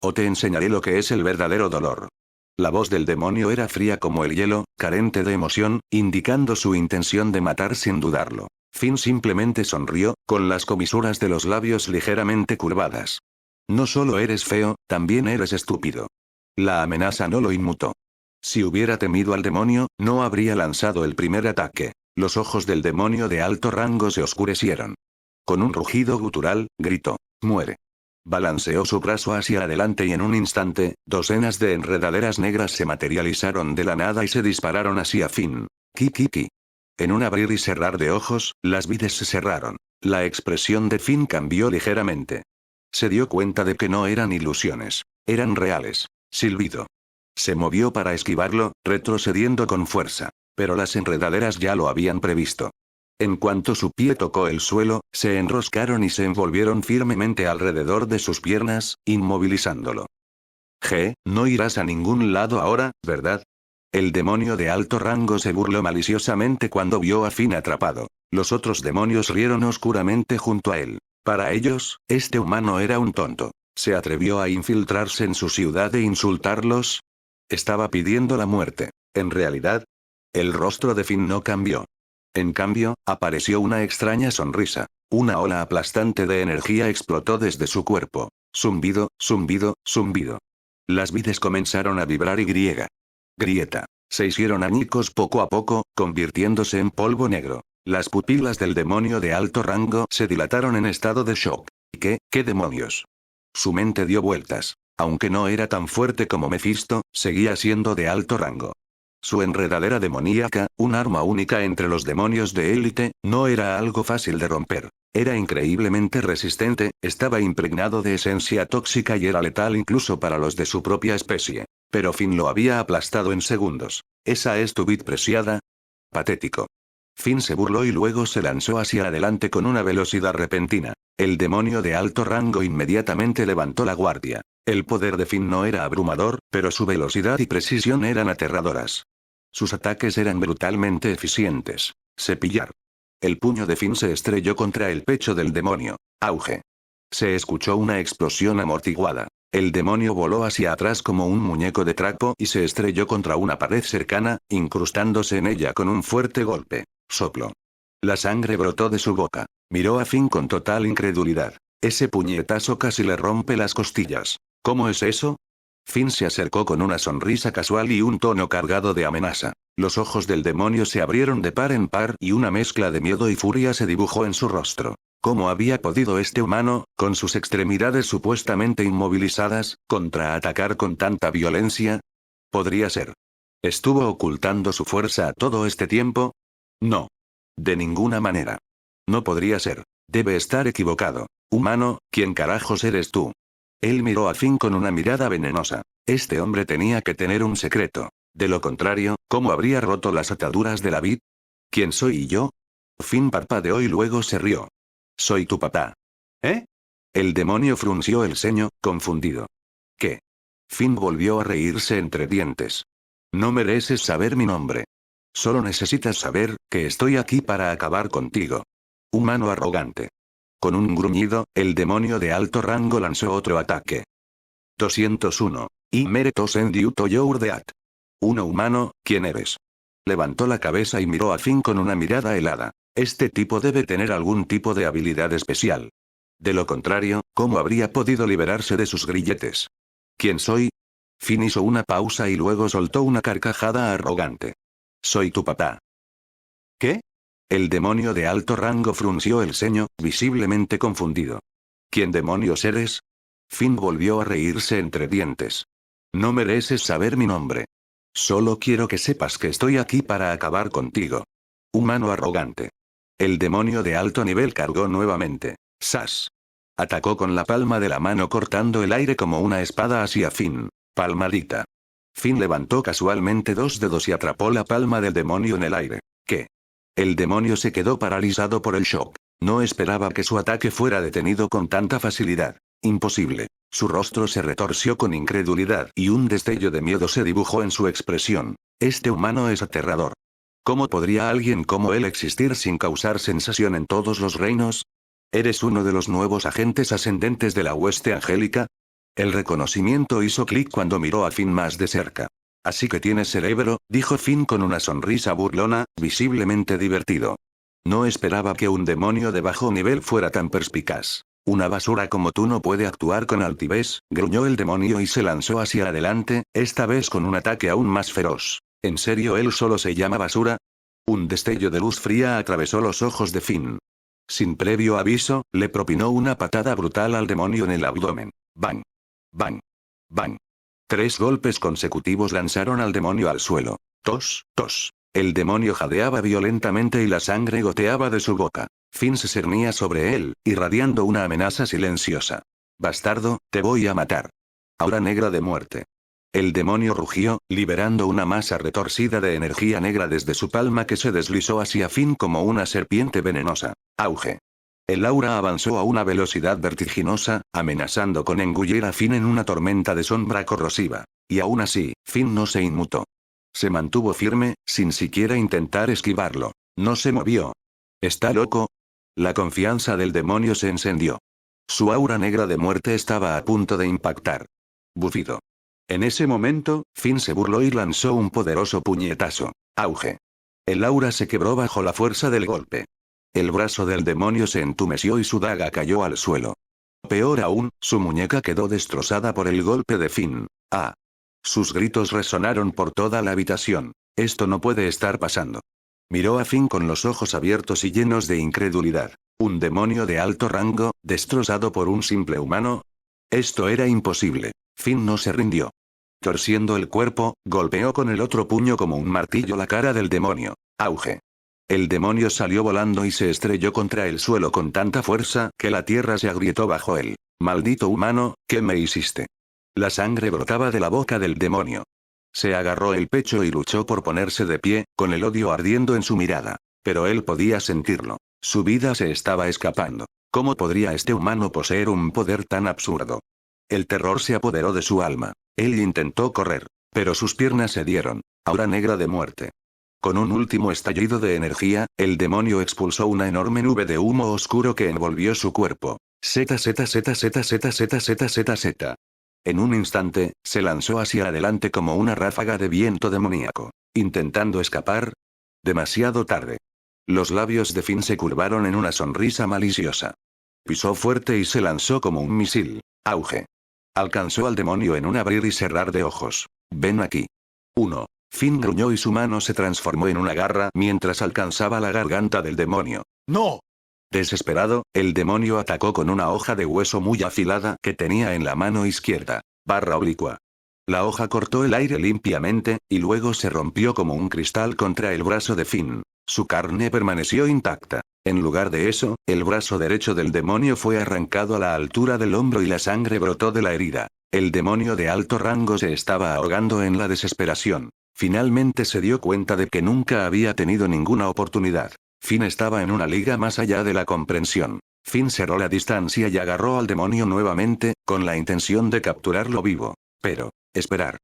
O te enseñaré lo que es el verdadero dolor. La voz del demonio era fría como el hielo, carente de emoción, indicando su intención de matar sin dudarlo. Finn simplemente sonrió, con las comisuras de los labios ligeramente curvadas. No solo eres feo, también eres estúpido. La amenaza no lo inmutó. Si hubiera temido al demonio, no habría lanzado el primer ataque. Los ojos del demonio de alto rango se oscurecieron. Con un rugido gutural, gritó: «Muere». Balanceó su brazo hacia adelante y en un instante, docenas de enredaderas negras se materializaron de la nada y se dispararon hacia Finn. Ki. En un abrir y cerrar de ojos, las vides se cerraron. La expresión de Finn cambió ligeramente. Se dio cuenta de que no eran ilusiones. Eran reales. Silbido. Se movió para esquivarlo, retrocediendo con fuerza. Pero las enredaderas ya lo habían previsto. En cuanto su pie tocó el suelo, se enroscaron y se envolvieron firmemente alrededor de sus piernas, inmovilizándolo. No irás a ningún lado ahora, ¿verdad? El demonio de alto rango se burló maliciosamente cuando vio a Finn atrapado. Los otros demonios rieron oscuramente junto a él. Para ellos, este humano era un tonto. ¿Se atrevió a infiltrarse en su ciudad e insultarlos? Estaba pidiendo la muerte. En realidad, el rostro de Finn no cambió. En cambio, apareció una extraña sonrisa. Una ola aplastante de energía explotó desde su cuerpo. Zumbido, zumbido, zumbido. Las vides comenzaron a vibrar y grieta. Se hicieron añicos poco a poco, convirtiéndose en polvo negro. Las pupilas del demonio de alto rango se dilataron en estado de shock. ¿Qué demonios? Su mente dio vueltas. Aunque no era tan fuerte como Mephisto, seguía siendo de alto rango. Su enredadera demoníaca, un arma única entre los demonios de élite, no era algo fácil de romper. Era increíblemente resistente, estaba impregnado de esencia tóxica y era letal incluso para los de su propia especie. Pero Finn lo había aplastado en segundos. ¿Esa es tu vid preciada? Patético. Finn se burló y luego se lanzó hacia adelante con una velocidad repentina. El demonio de alto rango inmediatamente levantó la guardia. El poder de Finn no era abrumador, pero su velocidad y precisión eran aterradoras. Sus ataques eran brutalmente eficientes. Cepillar. El puño de Finn se estrelló contra el pecho del demonio. Auge. Se escuchó una explosión amortiguada. El demonio voló hacia atrás como un muñeco de trapo y se estrelló contra una pared cercana, incrustándose en ella con un fuerte golpe. Soplo. La sangre brotó de su boca. Miró a Finn con total incredulidad. Ese puñetazo casi le rompe las costillas. ¿Cómo es eso? Finn se acercó con una sonrisa casual y un tono cargado de amenaza. Los ojos del demonio se abrieron de par en par y una mezcla de miedo y furia se dibujó en su rostro. ¿Cómo había podido este humano, con sus extremidades supuestamente inmovilizadas, contraatacar con tanta violencia? Podría ser. ¿Estuvo ocultando su fuerza todo este tiempo? No. De ninguna manera. No podría ser. Debe estar equivocado. Humano, ¿quién carajos eres tú? Él miró a Finn con una mirada venenosa. Este hombre tenía que tener un secreto. De lo contrario, ¿cómo habría roto las ataduras de la vid? ¿Quién soy yo? Finn parpadeó y luego se rió. Soy tu papá. ¿Eh? El demonio frunció el ceño, confundido. ¿Qué? Finn volvió a reírse entre dientes. No mereces saber mi nombre. Solo necesitas saber que estoy aquí para acabar contigo. Humano arrogante. Con un gruñido, el demonio de alto rango lanzó otro ataque. 201. Y mereto sendiu toyourdeat. Uno humano, ¿quién eres? Levantó la cabeza y miró a Finn con una mirada helada. Este tipo debe tener algún tipo de habilidad especial. De lo contrario, ¿cómo habría podido liberarse de sus grilletes? ¿Quién soy? Finn hizo una pausa y luego soltó una carcajada arrogante. Soy tu papá. ¿Qué? El demonio de alto rango frunció el ceño, visiblemente confundido. ¿Quién demonios eres? Finn volvió a reírse entre dientes. No mereces saber mi nombre. Solo quiero que sepas que estoy aquí para acabar contigo. Humano arrogante. El demonio de alto nivel cargó nuevamente. ¡Sas! Atacó con la palma de la mano cortando el aire como una espada hacia Finn. Palmadita. Finn levantó casualmente dos dedos y atrapó la palma del demonio en el aire. ¿Qué? El demonio se quedó paralizado por el shock. No esperaba que su ataque fuera detenido con tanta facilidad. Imposible. Su rostro se retorció con incredulidad y un destello de miedo se dibujó en su expresión. Este humano es aterrador. ¿Cómo podría alguien como él existir sin causar sensación en todos los reinos? ¿Eres uno de los nuevos agentes ascendentes de la hueste angélica? El reconocimiento hizo clic cuando miró a Finn más de cerca. Así que tienes cerebro, dijo Finn con una sonrisa burlona, visiblemente divertido. No esperaba que un demonio de bajo nivel fuera tan perspicaz. Una basura como tú no puede actuar con altivez, gruñó el demonio y se lanzó hacia adelante, esta vez con un ataque aún más feroz. ¿En serio él solo se llama basura? Un destello de luz fría atravesó los ojos de Finn. Sin previo aviso, le propinó una patada brutal al demonio en el abdomen. ¡Bang! ¡Bang! ¡Bang! 3 golpes consecutivos lanzaron al demonio al suelo. ¡Tos! ¡Tos! El demonio jadeaba violentamente y la sangre goteaba de su boca. Finn se cernía sobre él, irradiando una amenaza silenciosa. Bastardo, te voy a matar. Aura negra de muerte. El demonio rugió, liberando una masa retorcida de energía negra desde su palma que se deslizó hacia Finn como una serpiente venenosa. Auge. El aura avanzó a una velocidad vertiginosa, amenazando con engullir a Finn en una tormenta de sombra corrosiva. Y aún así, Finn no se inmutó. Se mantuvo firme, sin siquiera intentar esquivarlo. No se movió. ¿Está loco? La confianza del demonio se encendió. Su aura negra de muerte estaba a punto de impactar. Bufido. En ese momento, Finn se burló y lanzó un poderoso puñetazo. Auge. El aura se quebró bajo la fuerza del golpe. El brazo del demonio se entumeció y su daga cayó al suelo. Peor aún, su muñeca quedó destrozada por el golpe de Finn. ¡Ah! Sus gritos resonaron por toda la habitación. Esto no puede estar pasando. Miró a Finn con los ojos abiertos y llenos de incredulidad. ¿Un demonio de alto rango, destrozado por un simple humano? Esto era imposible. Finn no se rindió. Torciendo el cuerpo, golpeó con el otro puño como un martillo la cara del demonio. Auge. El demonio salió volando y se estrelló contra el suelo con tanta fuerza que la tierra se agrietó bajo él. Maldito humano, ¿qué me hiciste? La sangre brotaba de la boca del demonio. Se agarró el pecho y luchó por ponerse de pie, con el odio ardiendo en su mirada. Pero él podía sentirlo. Su vida se estaba escapando. ¿Cómo podría este humano poseer un poder tan absurdo? El terror se apoderó de su alma. Él intentó correr, pero sus piernas cedieron. Aura negra de muerte. Con un último estallido de energía, el demonio expulsó una enorme nube de humo oscuro que envolvió su cuerpo. Z. En un instante, se lanzó hacia adelante como una ráfaga de viento demoníaco. Intentando escapar. Demasiado tarde. Los labios de Finn se curvaron en una sonrisa maliciosa. Pisó fuerte y se lanzó como un misil. Auge. Alcanzó al demonio en un abrir y cerrar de ojos. Ven aquí. 1. Finn gruñó y su mano se transformó en una garra mientras alcanzaba la garganta del demonio. ¡No! Desesperado, el demonio atacó con una hoja de hueso muy afilada que tenía en la mano izquierda. Barra oblicua. La hoja cortó el aire limpiamente, y luego se rompió como un cristal contra el brazo de Finn. Su carne permaneció intacta. En lugar de eso, el brazo derecho del demonio fue arrancado a la altura del hombro y la sangre brotó de la herida. El demonio de alto rango se estaba ahogando en la desesperación. Finalmente se dio cuenta de que nunca había tenido ninguna oportunidad. Finn estaba en una liga más allá de la comprensión. Finn cerró la distancia y agarró al demonio nuevamente, con la intención de capturarlo vivo. Pero, esperar.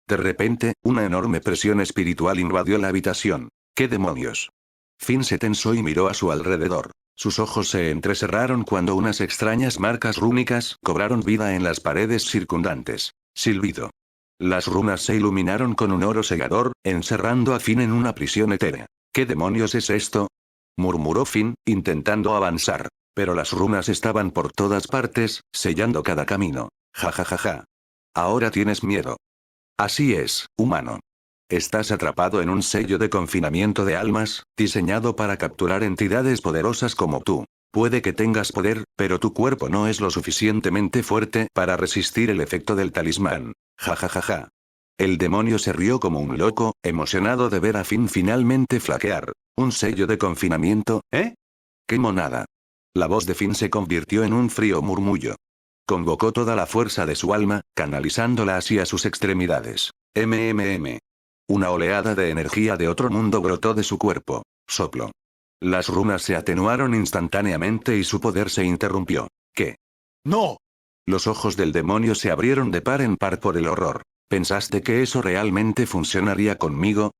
De repente, una enorme presión espiritual invadió la habitación. ¿Qué demonios? Finn se tensó y miró a su alrededor. Sus ojos se entrecerraron cuando unas extrañas marcas rúnicas cobraron vida en las paredes circundantes. Silbido. Las runas se iluminaron con un oro cegador, encerrando a Finn en una prisión etérea. ¿Qué demonios es esto? Murmuró Finn, intentando avanzar. Pero las runas estaban por todas partes, sellando cada camino. Ja ja ja ja. Ahora tienes miedo. Así es, humano. Estás atrapado en un sello de confinamiento de almas, diseñado para capturar entidades poderosas como tú. Puede que tengas poder, pero tu cuerpo no es lo suficientemente fuerte para resistir el efecto del talismán. Ja ja ja ja. El demonio se rió como un loco, emocionado de ver a Finn finalmente flaquear. ¿Un sello de confinamiento, eh? ¡Qué monada! La voz de Finn se convirtió en un frío murmullo. Convocó toda la fuerza de su alma, canalizándola hacia sus extremidades. Una oleada de energía de otro mundo brotó de su cuerpo. Soplo. Las runas se atenuaron instantáneamente y su poder se interrumpió. ¿Qué? ¡No! Los ojos del demonio se abrieron de par en par por el horror. ¿Pensaste que eso realmente funcionaría conmigo?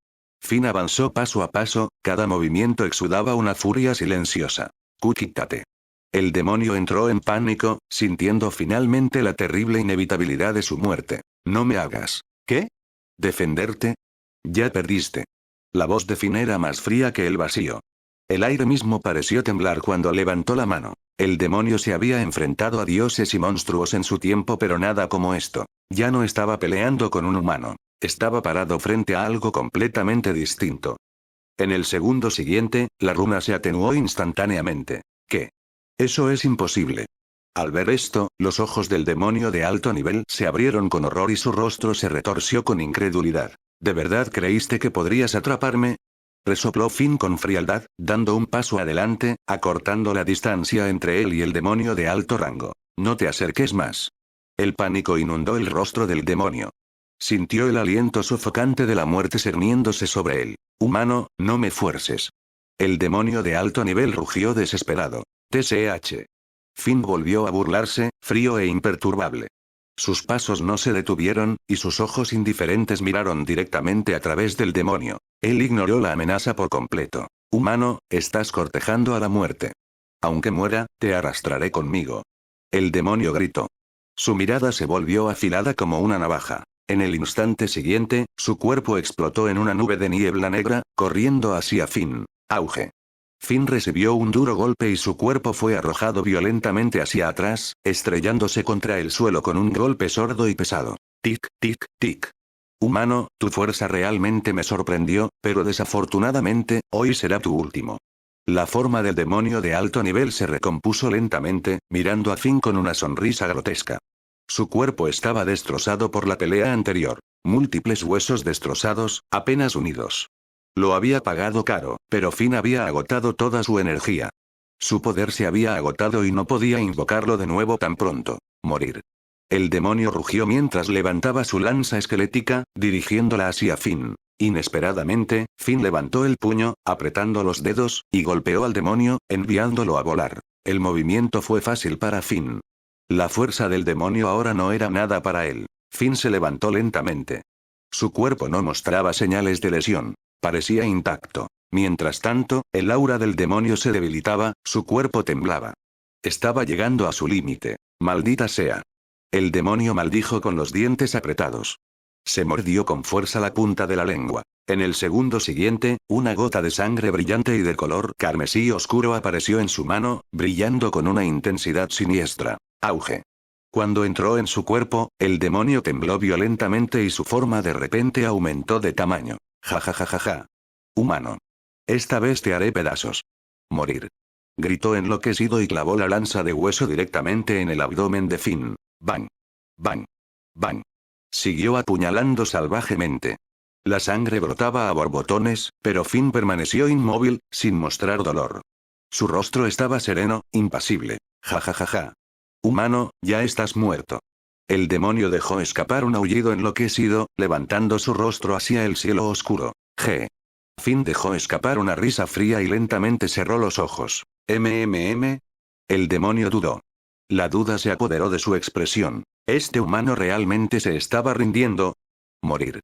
Finn avanzó paso a paso, cada movimiento exudaba una furia silenciosa. Quítate. El demonio entró en pánico, sintiendo finalmente la terrible inevitabilidad de su muerte. No me hagas. ¿Qué? ¿Defenderte? Ya perdiste. La voz de Finn era más fría que el vacío. El aire mismo pareció temblar cuando levantó la mano. El demonio se había enfrentado a dioses y monstruos en su tiempo, pero nada como esto. Ya no estaba peleando con un humano. Estaba parado frente a algo completamente distinto. En el segundo siguiente, la runa se atenuó instantáneamente. ¿Qué? Eso es imposible. Al ver esto, los ojos del demonio de alto nivel se abrieron con horror y su rostro se retorció con incredulidad. ¿De verdad creíste que podrías atraparme? Resopló Finn con frialdad, dando un paso adelante, acortando la distancia entre él y el demonio de alto rango. No te acerques más. El pánico inundó el rostro del demonio. Sintió el aliento sofocante de la muerte cerniéndose sobre él. Humano, no me fuerces. El demonio de alto nivel rugió desesperado. TSH. Finn volvió a burlarse, frío e imperturbable. Sus pasos no se detuvieron, y sus ojos indiferentes miraron directamente a través del demonio. Él ignoró la amenaza por completo. Humano, estás cortejando a la muerte. Aunque muera, te arrastraré conmigo. El demonio gritó. Su mirada se volvió afilada como una navaja. En el instante siguiente, su cuerpo explotó en una nube de niebla negra, corriendo hacia Finn. Auge. Finn recibió un duro golpe y su cuerpo fue arrojado violentamente hacia atrás, estrellándose contra el suelo con un golpe sordo y pesado. Tic, tic, tic. Humano, tu fuerza realmente me sorprendió, pero desafortunadamente, hoy será tu último. La forma del demonio de alto nivel se recompuso lentamente, mirando a Finn con una sonrisa grotesca. Su cuerpo estaba destrozado por la pelea anterior. Múltiples huesos destrozados, apenas unidos. Lo había pagado caro, pero Finn había agotado toda su energía. Su poder se había agotado y no podía invocarlo de nuevo tan pronto. Morir. El demonio rugió mientras levantaba su lanza esquelética, dirigiéndola hacia Finn. Inesperadamente, Finn levantó el puño, apretando los dedos, y golpeó al demonio, enviándolo a volar. El movimiento fue fácil para Finn. La fuerza del demonio ahora no era nada para él. Finn se levantó lentamente. Su cuerpo no mostraba señales de lesión. Parecía intacto. Mientras tanto, el aura del demonio se debilitaba, su cuerpo temblaba. Estaba llegando a su límite. Maldita sea. El demonio maldijo con los dientes apretados. Se mordió con fuerza la punta de la lengua. En el segundo siguiente, una gota de sangre brillante y de color carmesí oscuro apareció en su mano, brillando con una intensidad siniestra. Auge. Cuando entró en su cuerpo, el demonio tembló violentamente y su forma de repente aumentó de tamaño. Ja ja ja ja ja. Humano. Esta vez te haré pedazos. Morir. Gritó enloquecido y clavó la lanza de hueso directamente en el abdomen de Finn. Bang. Bang. Bang. Siguió apuñalando salvajemente. La sangre brotaba a borbotones, pero Finn permaneció inmóvil, sin mostrar dolor. Su rostro estaba sereno, impasible. Ja ja ja ja. Humano, ya estás muerto. El demonio dejó escapar un aullido enloquecido, levantando su rostro hacia el cielo oscuro. G. Finn dejó escapar una risa fría y lentamente cerró los ojos. El demonio dudó. La duda se apoderó de su expresión. ¿Este humano realmente se estaba rindiendo? Morir.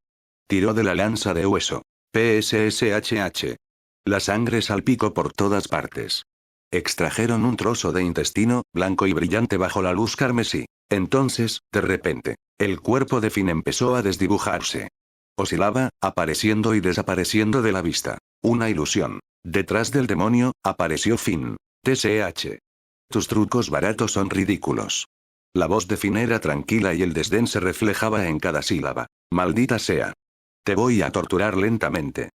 Tiró de la lanza de hueso. PSSHH. La sangre salpicó por todas partes. Extrajeron un trozo de intestino, blanco y brillante bajo la luz carmesí. Entonces, de repente, el cuerpo de Finn empezó a desdibujarse. Oscilaba, apareciendo y desapareciendo de la vista. Una ilusión. Detrás del demonio, apareció Finn. TSH. Tus trucos baratos son ridículos. La voz de Finn era tranquila y el desdén se reflejaba en cada sílaba. Maldita sea. Te voy a torturar lentamente.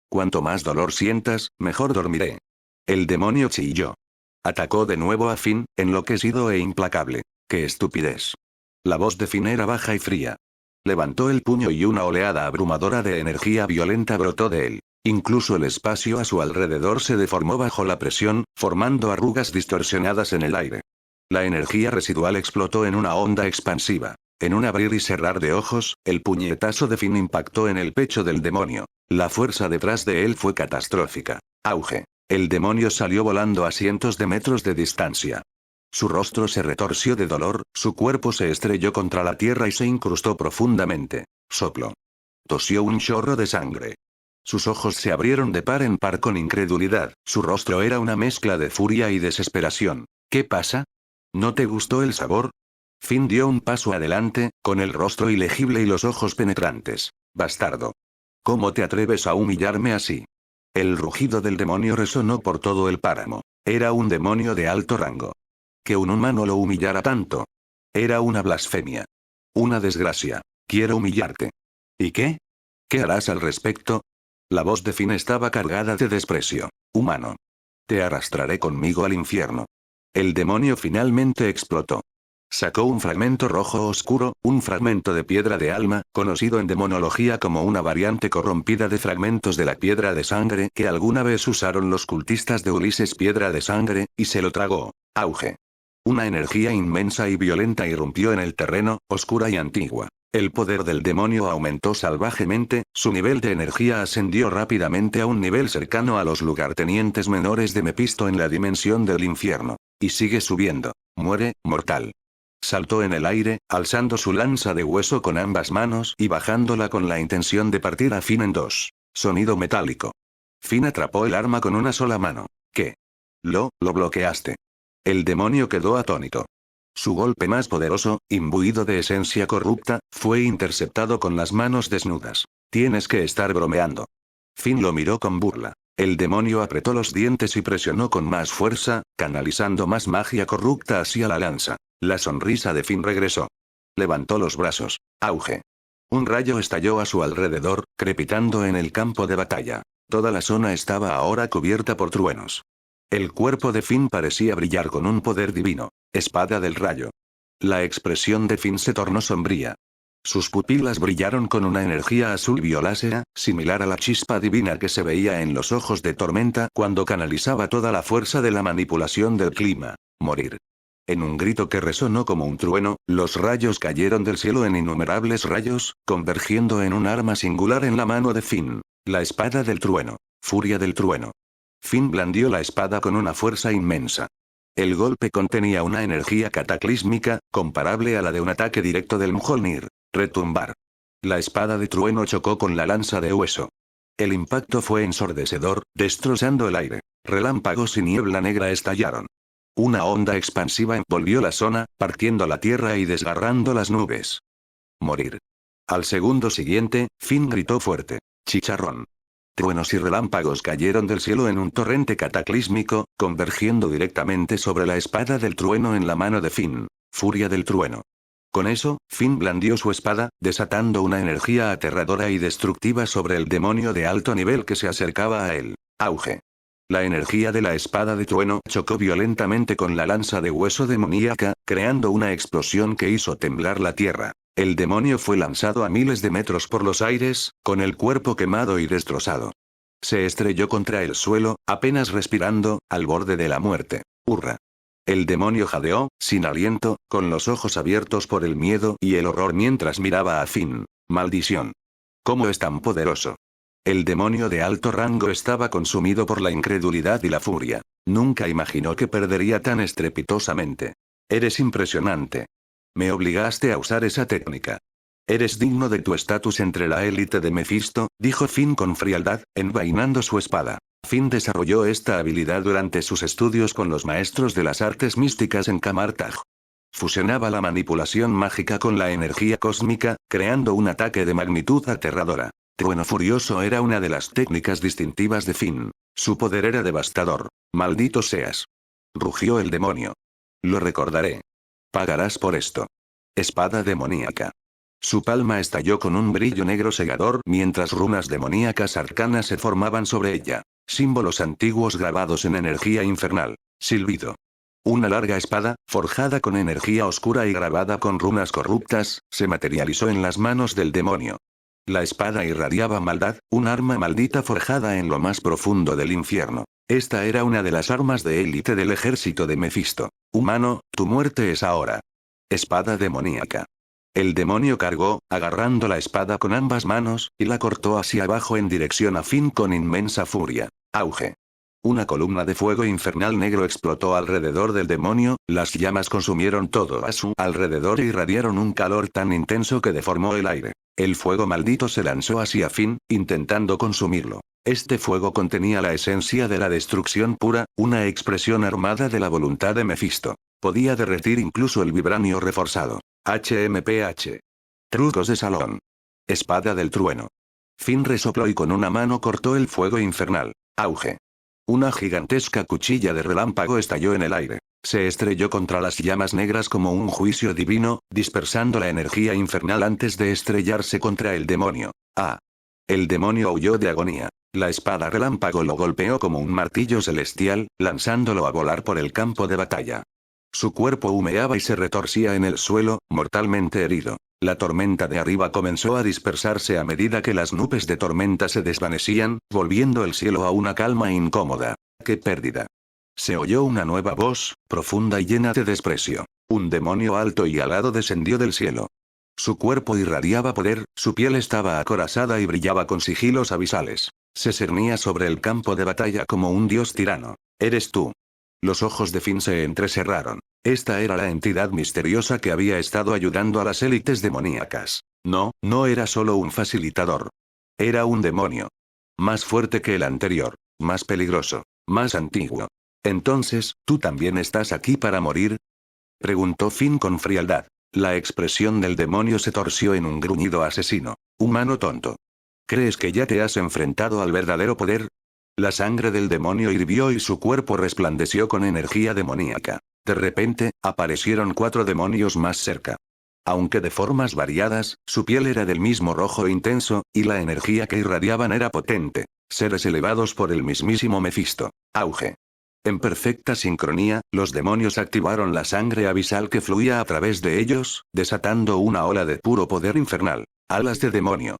Cuanto más dolor sientas, mejor dormiré. El demonio chilló. Atacó de nuevo a Finn, enloquecido e implacable. ¡Qué estupidez! La voz de Finn era baja y fría. Levantó el puño y una oleada abrumadora de energía violenta brotó de él. Incluso el espacio a su alrededor se deformó bajo la presión, formando arrugas distorsionadas en el aire. La energía residual explotó en una onda expansiva. En un abrir y cerrar de ojos, el puñetazo de Finn impactó en el pecho del demonio. La fuerza detrás de él fue catastrófica. Auge. El demonio salió volando a cientos de metros de distancia. Su rostro se retorció de dolor, su cuerpo se estrelló contra la tierra y se incrustó profundamente. Sopló. Tosió un chorro de sangre. Sus ojos se abrieron de par en par con incredulidad, su rostro era una mezcla de furia y desesperación. ¿Qué pasa? ¿No te gustó el sabor? Finn dio un paso adelante, con el rostro ilegible y los ojos penetrantes. Bastardo. ¿Cómo te atreves a humillarme así? El rugido del demonio resonó por todo el páramo. Era un demonio de alto rango. Que un humano lo humillara tanto. Era una blasfemia. Una desgracia. Quiero humillarte. ¿Y qué? ¿Qué harás al respecto? La voz de Finn estaba cargada de desprecio. Humano. Te arrastraré conmigo al infierno. El demonio finalmente explotó. Sacó un fragmento rojo oscuro, un fragmento de piedra de alma, conocido en demonología como una variante corrompida de fragmentos de la piedra de sangre que alguna vez usaron los cultistas de Ulises, piedra de sangre, y se lo tragó. Auge. Una energía inmensa y violenta irrumpió en el terreno, oscura y antigua. El poder del demonio aumentó salvajemente, su nivel de energía ascendió rápidamente a un nivel cercano a los lugartenientes menores de Mepisto en la dimensión del infierno. Y sigue subiendo. Muere, mortal. Saltó en el aire, alzando su lanza de hueso con ambas manos y bajándola con la intención de partir a Finn en dos. Sonido metálico. Finn atrapó el arma con una sola mano. ¿Qué? Lo bloqueaste. El demonio quedó atónito. Su golpe más poderoso, imbuido de esencia corrupta, fue interceptado con las manos desnudas. Tienes que estar bromeando. Finn lo miró con burla. El demonio apretó los dientes y presionó con más fuerza, canalizando más magia corrupta hacia la lanza. La sonrisa de Finn regresó. Levantó los brazos. Auge. Un rayo estalló a su alrededor, crepitando en el campo de batalla. Toda la zona estaba ahora cubierta por truenos. El cuerpo de Finn parecía brillar con un poder divino. Espada del rayo. La expresión de Finn se tornó sombría. Sus pupilas brillaron con una energía azul violácea, similar a la chispa divina que se veía en los ojos de Tormenta cuando canalizaba toda la fuerza de la manipulación del clima. Morir. En un grito que resonó como un trueno, los rayos cayeron del cielo en innumerables rayos, convergiendo en un arma singular en la mano de Finn. La espada del trueno. Furia del trueno. Finn blandió la espada con una fuerza inmensa. El golpe contenía una energía cataclísmica, comparable a la de un ataque directo del Mjolnir. Retumbar. La espada de trueno chocó con la lanza de hueso. El impacto fue ensordecedor, destrozando el aire. Relámpagos y niebla negra estallaron. Una onda expansiva envolvió la zona, partiendo la tierra y desgarrando las nubes. Morir. Al segundo siguiente, Finn gritó fuerte. Chicharrón. Truenos y relámpagos cayeron del cielo en un torrente cataclísmico, convergiendo directamente sobre la espada del trueno en la mano de Finn. Furia del trueno. Con eso, Finn blandió su espada, desatando una energía aterradora y destructiva sobre el demonio de alto nivel que se acercaba a él. Auge. La energía de la espada de trueno chocó violentamente con la lanza de hueso demoníaca, creando una explosión que hizo temblar la tierra. El demonio fue lanzado a miles de metros por los aires, con el cuerpo quemado y destrozado. Se estrelló contra el suelo, apenas respirando, al borde de la muerte. ¡Hurra! El demonio jadeó, sin aliento, con los ojos abiertos por el miedo y el horror mientras miraba a Finn. ¡Maldición! ¿Cómo es tan poderoso? El demonio de alto rango estaba consumido por la incredulidad y la furia. Nunca imaginó que perdería tan estrepitosamente. Eres impresionante. Me obligaste a usar esa técnica. Eres digno de tu estatus entre la élite de Mefisto, dijo Finn con frialdad, envainando su espada. Finn desarrolló esta habilidad durante sus estudios con los maestros de las artes místicas en Camartag. Fusionaba la manipulación mágica con la energía cósmica, creando un ataque de magnitud aterradora. Trueno furioso era una de las técnicas distintivas de Finn. Su poder era devastador. Maldito seas. Rugió el demonio. Lo recordaré. Pagarás por esto. Espada demoníaca. Su palma estalló con un brillo negro cegador mientras runas demoníacas arcanas se formaban sobre ella. Símbolos antiguos grabados en energía infernal. Silbido. Una larga espada, forjada con energía oscura y grabada con runas corruptas, se materializó en las manos del demonio. La espada irradiaba maldad, un arma maldita forjada en lo más profundo del infierno. Esta era una de las armas de élite del ejército de Mefisto. Humano, tu muerte es ahora. Espada demoníaca. El demonio cargó, agarrando la espada con ambas manos, y la cortó hacia abajo en dirección a Finn con inmensa furia. Auge. Una columna de fuego infernal negro explotó alrededor del demonio, las llamas consumieron todo a su alrededor y irradiaron un calor tan intenso que deformó el aire. El fuego maldito se lanzó hacia Finn, intentando consumirlo. Este fuego contenía la esencia de la destrucción pura, una expresión armada de la voluntad de Mefisto. Podía derretir incluso el vibranio reforzado. HMPH. Trucos de salón. Espada del trueno. Finn resopló y con una mano cortó el fuego infernal. Auge. Una gigantesca cuchilla de relámpago estalló en el aire. Se estrelló contra las llamas negras como un juicio divino, dispersando la energía infernal antes de estrellarse contra el demonio. ¡Ah! El demonio huyó de agonía. La espada relámpago lo golpeó como un martillo celestial, lanzándolo a volar por el campo de batalla. Su cuerpo humeaba y se retorcía en el suelo, mortalmente herido. La tormenta de arriba comenzó a dispersarse a medida que las nubes de tormenta se desvanecían, volviendo el cielo a una calma incómoda. ¡Qué pérdida! Se oyó una nueva voz, profunda y llena de desprecio. Un demonio alto y alado descendió del cielo. Su cuerpo irradiaba poder, su piel estaba acorazada y brillaba con sigilos abisales. Se cernía sobre el campo de batalla como un dios tirano. ¿Eres tú? Los ojos de Finn se entrecerraron. Esta era la entidad misteriosa que había estado ayudando a las élites demoníacas. No, no era solo un facilitador. Era un demonio. Más fuerte que el anterior. Más peligroso. Más antiguo. Entonces, ¿tú también estás aquí para morir? Preguntó Finn con frialdad. La expresión del demonio se torció en un gruñido asesino. Humano tonto. ¿Crees que ya te has enfrentado al verdadero poder? La sangre del demonio hirvió y su cuerpo resplandeció con energía demoníaca. De repente, aparecieron 4 demonios más cerca. Aunque de formas variadas, su piel era del mismo rojo intenso, y la energía que irradiaban era potente. Seres elevados por el mismísimo Mefisto. Auge. En perfecta sincronía, los demonios activaron la sangre abisal que fluía a través de ellos, desatando una ola de puro poder infernal. Alas de demonio.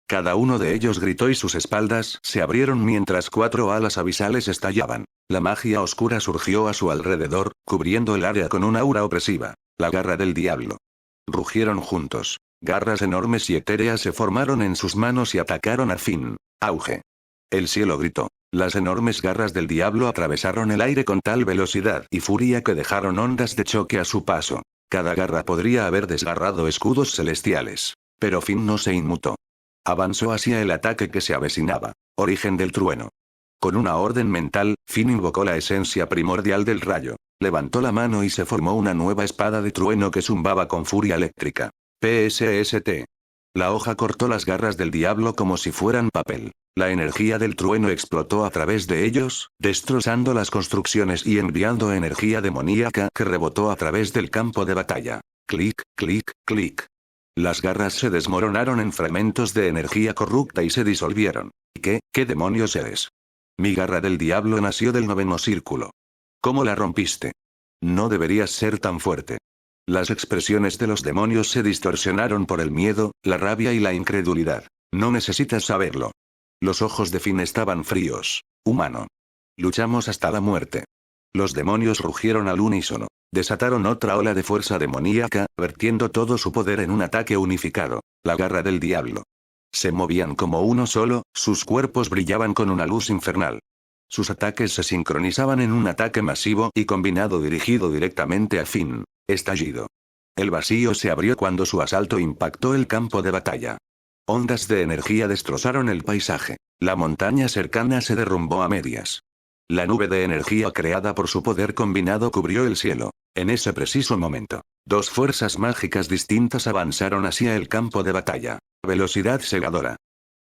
Cada uno de ellos gritó y sus espaldas se abrieron mientras 4 alas abisales estallaban. La magia oscura surgió a su alrededor, cubriendo el área con una aura opresiva. La garra del diablo. Rugieron juntos. Garras enormes y etéreas se formaron en sus manos y atacaron a Finn. Auge. El cielo gritó. Las enormes garras del diablo atravesaron el aire con tal velocidad y furia que dejaron ondas de choque a su paso. Cada garra podría haber desgarrado escudos celestiales. Pero Finn no se inmutó. Avanzó hacia el ataque que se avecinaba. Origen del trueno. Con una orden mental, Finn invocó la esencia primordial del rayo. Levantó la mano y se formó una nueva espada de trueno que zumbaba con furia eléctrica. PSST. La hoja cortó las garras del diablo como si fueran papel. La energía del trueno explotó a través de ellos, destrozando las construcciones y enviando energía demoníaca que rebotó a través del campo de batalla. Clic, clic, clic. Las garras se desmoronaron en fragmentos de energía corrupta y se disolvieron. ¿Qué demonios eres? Mi garra del diablo nació del noveno círculo. ¿Cómo la rompiste? No deberías ser tan fuerte. Las expresiones de los demonios se distorsionaron por el miedo, la rabia y la incredulidad. No necesitas saberlo. Los ojos de Finn estaban fríos. Humano. Luchamos hasta la muerte. Los demonios rugieron al unísono. Desataron otra ola de fuerza demoníaca, vertiendo todo su poder en un ataque unificado. La garra del diablo. Se movían como uno solo, sus cuerpos brillaban con una luz infernal. Sus ataques se sincronizaban en un ataque masivo y combinado dirigido directamente a Finn. Estallido. El vacío se abrió cuando su asalto impactó el campo de batalla. Ondas de energía destrozaron el paisaje. La montaña cercana se derrumbó a medias. La nube de energía creada por su poder combinado cubrió el cielo. En ese preciso momento, dos fuerzas mágicas distintas avanzaron hacia el campo de batalla. Velocidad cegadora.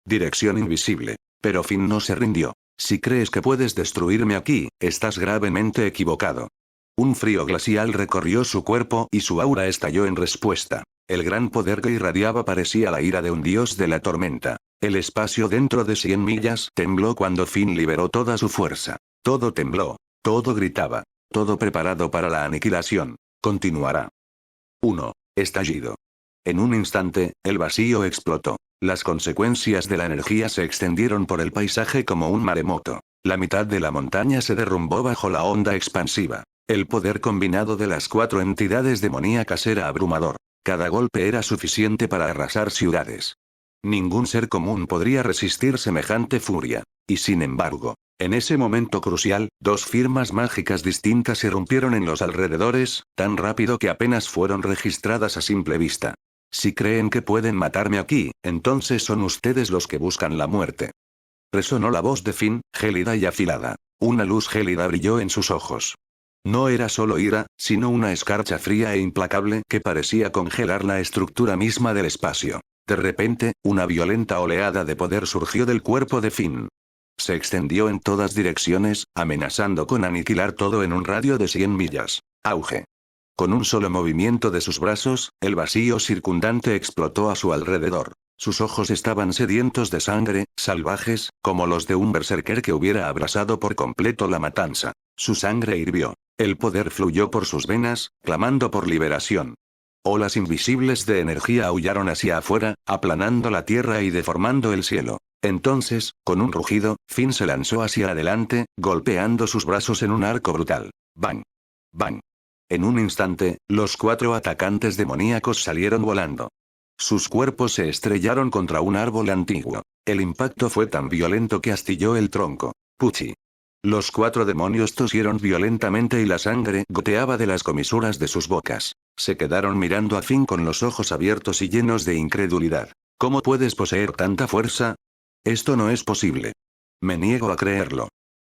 Dirección invisible. Pero Finn no se rindió. Si crees que puedes destruirme aquí, estás gravemente equivocado. Un frío glacial recorrió su cuerpo y su aura estalló en respuesta. El gran poder que irradiaba parecía la ira de un dios de la tormenta. El espacio dentro de 100 millas tembló cuando Finn liberó toda su fuerza. Todo tembló. Todo gritaba. Todo preparado para la aniquilación. Continuará. 1. Estallido. En un instante, el vacío explotó. Las consecuencias de la energía se extendieron por el paisaje como un maremoto. La mitad de la montaña se derrumbó bajo la onda expansiva. El poder combinado de las 4 entidades demoníacas era abrumador. Cada golpe era suficiente para arrasar ciudades. Ningún ser común podría resistir semejante furia. Y sin embargo, en ese momento crucial, dos firmas mágicas distintas irrumpieron en los alrededores, tan rápido que apenas fueron registradas a simple vista. Si creen que pueden matarme aquí, entonces son ustedes los que buscan la muerte. Resonó la voz de Finn, gélida y afilada. Una luz gélida brilló en sus ojos. No era solo ira, sino una escarcha fría e implacable que parecía congelar la estructura misma del espacio. De repente, una violenta oleada de poder surgió del cuerpo de Finn. Se extendió en todas direcciones, amenazando con aniquilar todo en un radio de 100 millas. Auge. Con un solo movimiento de sus brazos, el vacío circundante explotó a su alrededor. Sus ojos estaban sedientos de sangre, salvajes, como los de un berserker que hubiera abrasado por completo la matanza. Su sangre hirvió. El poder fluyó por sus venas, clamando por liberación. Olas invisibles de energía aullaron hacia afuera, aplanando la tierra y deformando el cielo. Entonces, con un rugido, Finn se lanzó hacia adelante, golpeando sus brazos en un arco brutal. ¡Bang! ¡Bang! En un instante, los 4 atacantes demoníacos salieron volando. Sus cuerpos se estrellaron contra un árbol antiguo. El impacto fue tan violento que astilló el tronco. ¡Puchi! Los 4 demonios tosieron violentamente y la sangre goteaba de las comisuras de sus bocas. Se quedaron mirando a Finn con los ojos abiertos y llenos de incredulidad. ¿Cómo puedes poseer tanta fuerza? Esto no es posible. Me niego a creerlo.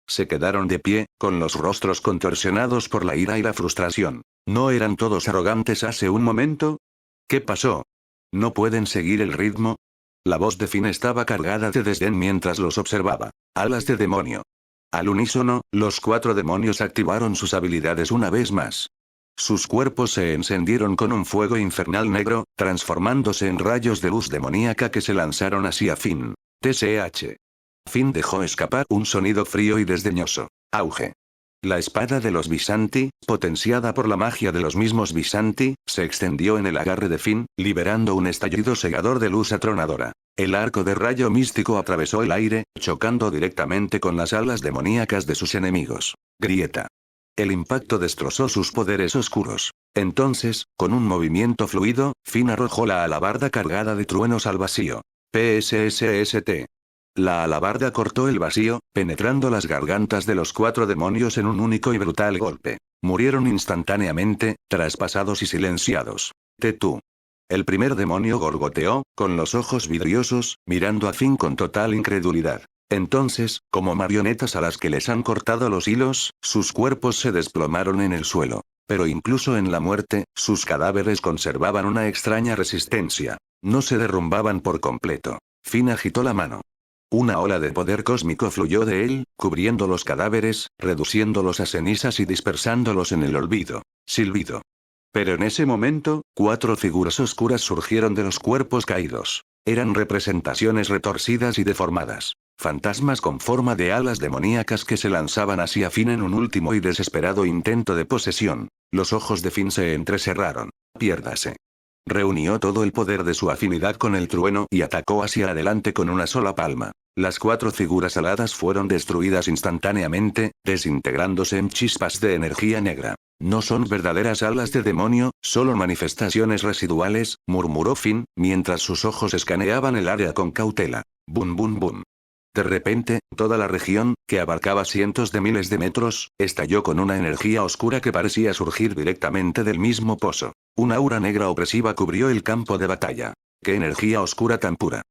Se quedaron de pie, con los rostros contorsionados por la ira y la frustración. ¿No eran todos arrogantes hace un momento? ¿Qué pasó? ¿No pueden seguir el ritmo? La voz de Finn estaba cargada de desdén mientras los observaba. Alas de demonio. Al unísono, los 4 demonios activaron sus habilidades una vez más. Sus cuerpos se encendieron con un fuego infernal negro, transformándose en rayos de luz demoníaca que se lanzaron hacia Finn. TSH. Finn dejó escapar un sonido frío y desdeñoso. Auge. La espada de los Visanti, potenciada por la magia de los mismos Visanti, se extendió en el agarre de Finn, liberando un estallido cegador de luz atronadora. El arco de rayo místico atravesó el aire, chocando directamente con las alas demoníacas de sus enemigos. Grieta. El impacto destrozó sus poderes oscuros. Entonces, con un movimiento fluido, Finn arrojó la alabarda cargada de truenos al vacío. PSSST. La alabarda cortó el vacío, penetrando las gargantas de los 4 demonios en un único y brutal golpe. Murieron instantáneamente, traspasados y silenciados. Tetú. El primer demonio gorgoteó, con los ojos vidriosos, mirando a Finn con total incredulidad. Entonces, como marionetas a las que les han cortado los hilos, sus cuerpos se desplomaron en el suelo. Pero incluso en la muerte, sus cadáveres conservaban una extraña resistencia. No se derrumbaban por completo. Finn agitó la mano. Una ola de poder cósmico fluyó de él, cubriendo los cadáveres, reduciéndolos a cenizas y dispersándolos en el olvido. Silbido. Pero en ese momento, 4 figuras oscuras surgieron de los cuerpos caídos. Eran representaciones retorcidas y deformadas. Fantasmas con forma de alas demoníacas que se lanzaban hacia Finn en un último y desesperado intento de posesión. Los ojos de Finn se entrecerraron. Piérdase. Reunió todo el poder de su afinidad con el trueno y atacó hacia adelante con una sola palma. Las 4 figuras aladas fueron destruidas instantáneamente, desintegrándose en chispas de energía negra. No son verdaderas alas de demonio, solo manifestaciones residuales, murmuró Finn, mientras sus ojos escaneaban el área con cautela. Bum bum bum. De repente, toda la región, que abarcaba cientos de miles de metros, estalló con una energía oscura que parecía surgir directamente del mismo pozo. Una aura negra opresiva cubrió el campo de batalla. ¡Qué energía oscura tan pura!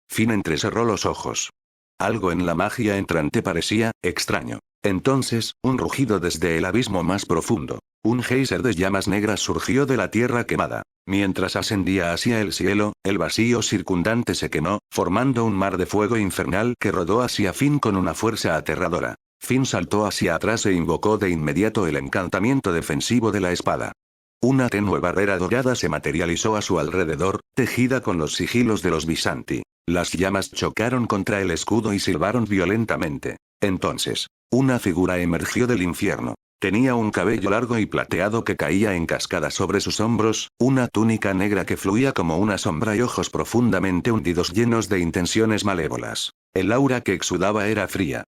Finn entrecerró los ojos. Algo en la magia entrante parecía extraño. Entonces, un rugido desde el abismo más profundo. Un geyser de llamas negras surgió de la tierra quemada. Mientras ascendía hacia el cielo, el vacío circundante se quemó, formando un mar de fuego infernal que rodó hacia Finn con una fuerza aterradora. Finn saltó hacia atrás e invocó de inmediato el encantamiento defensivo de la espada. Una tenue barrera dorada se materializó a su alrededor, tejida con los sigilos de los Visanti. Las llamas chocaron contra el escudo y silbaron violentamente. Entonces, una figura emergió del infierno. Tenía un cabello largo y plateado que caía en cascada sobre sus hombros, una túnica negra que fluía como una sombra y ojos profundamente hundidos llenos de intenciones malévolas. El aura que exudaba era fría.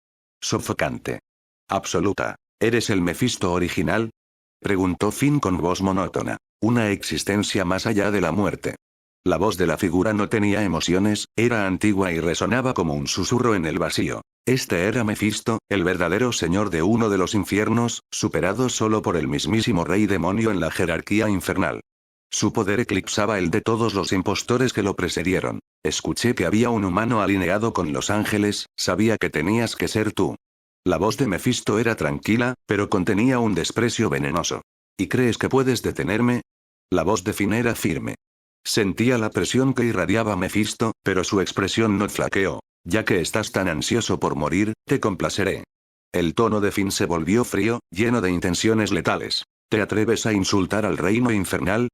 Sofocante. Absoluta. ¿Eres el Mefisto original? Preguntó Finn con voz monótona. Una existencia más allá de la muerte. La voz de la figura no tenía emociones, era antigua y resonaba como un susurro en el vacío. Este era Mefisto, el verdadero señor de uno de los infiernos, superado solo por el mismísimo rey demonio en la jerarquía infernal. Su poder eclipsaba el de todos los impostores que lo precedieron. Escuché que había un humano alineado con los ángeles, sabía que tenías que ser tú. La voz de Mefisto era tranquila, pero contenía un desprecio venenoso. ¿Y crees que puedes detenerme? La voz de Finn era firme. Sentía la presión que irradiaba Mefisto, pero su expresión no flaqueó. Ya que estás tan ansioso por morir, te complaceré. El tono de Finn se volvió frío, lleno de intenciones letales. ¿Te atreves a insultar al reino infernal?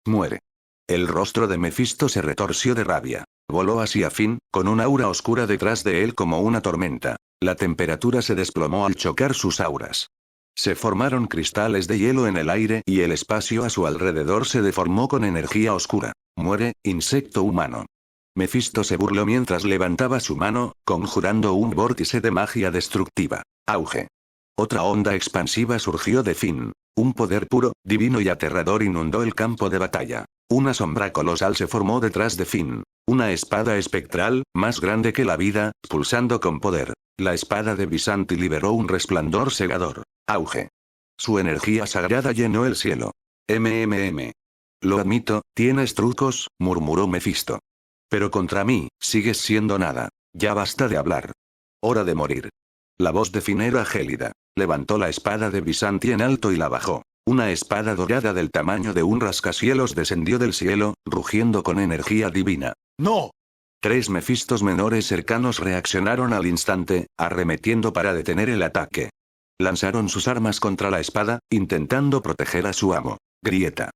Muere. El rostro de Mefisto se retorció de rabia. Voló hacia Finn, con una aura oscura detrás de él como una tormenta. La temperatura se desplomó al chocar sus auras. Se formaron cristales de hielo en el aire y el espacio a su alrededor se deformó con energía oscura. Muere, insecto humano. Mefisto se burló mientras levantaba su mano, conjurando un vórtice de magia destructiva. Auge. Otra onda expansiva surgió de Finn. Un poder puro, divino y aterrador inundó el campo de batalla. Una sombra colosal se formó detrás de Finn. Una espada espectral, más grande que la vida, pulsando con poder. La espada de Visanti liberó un resplandor cegador. Auge. Su energía sagrada llenó el cielo. Lo admito, tienes trucos, murmuró Mefisto. Pero contra mí, sigues siendo nada. Ya basta de hablar. Hora de morir. La voz de Finn era gélida. Levantó la espada de Visanti en alto y la bajó. Una espada dorada del tamaño de un rascacielos descendió del cielo, rugiendo con energía divina. ¡No! 3 Mefistos menores cercanos reaccionaron al instante, arremetiendo para detener el ataque. Lanzaron sus armas contra la espada, intentando proteger a su amo. Grieta.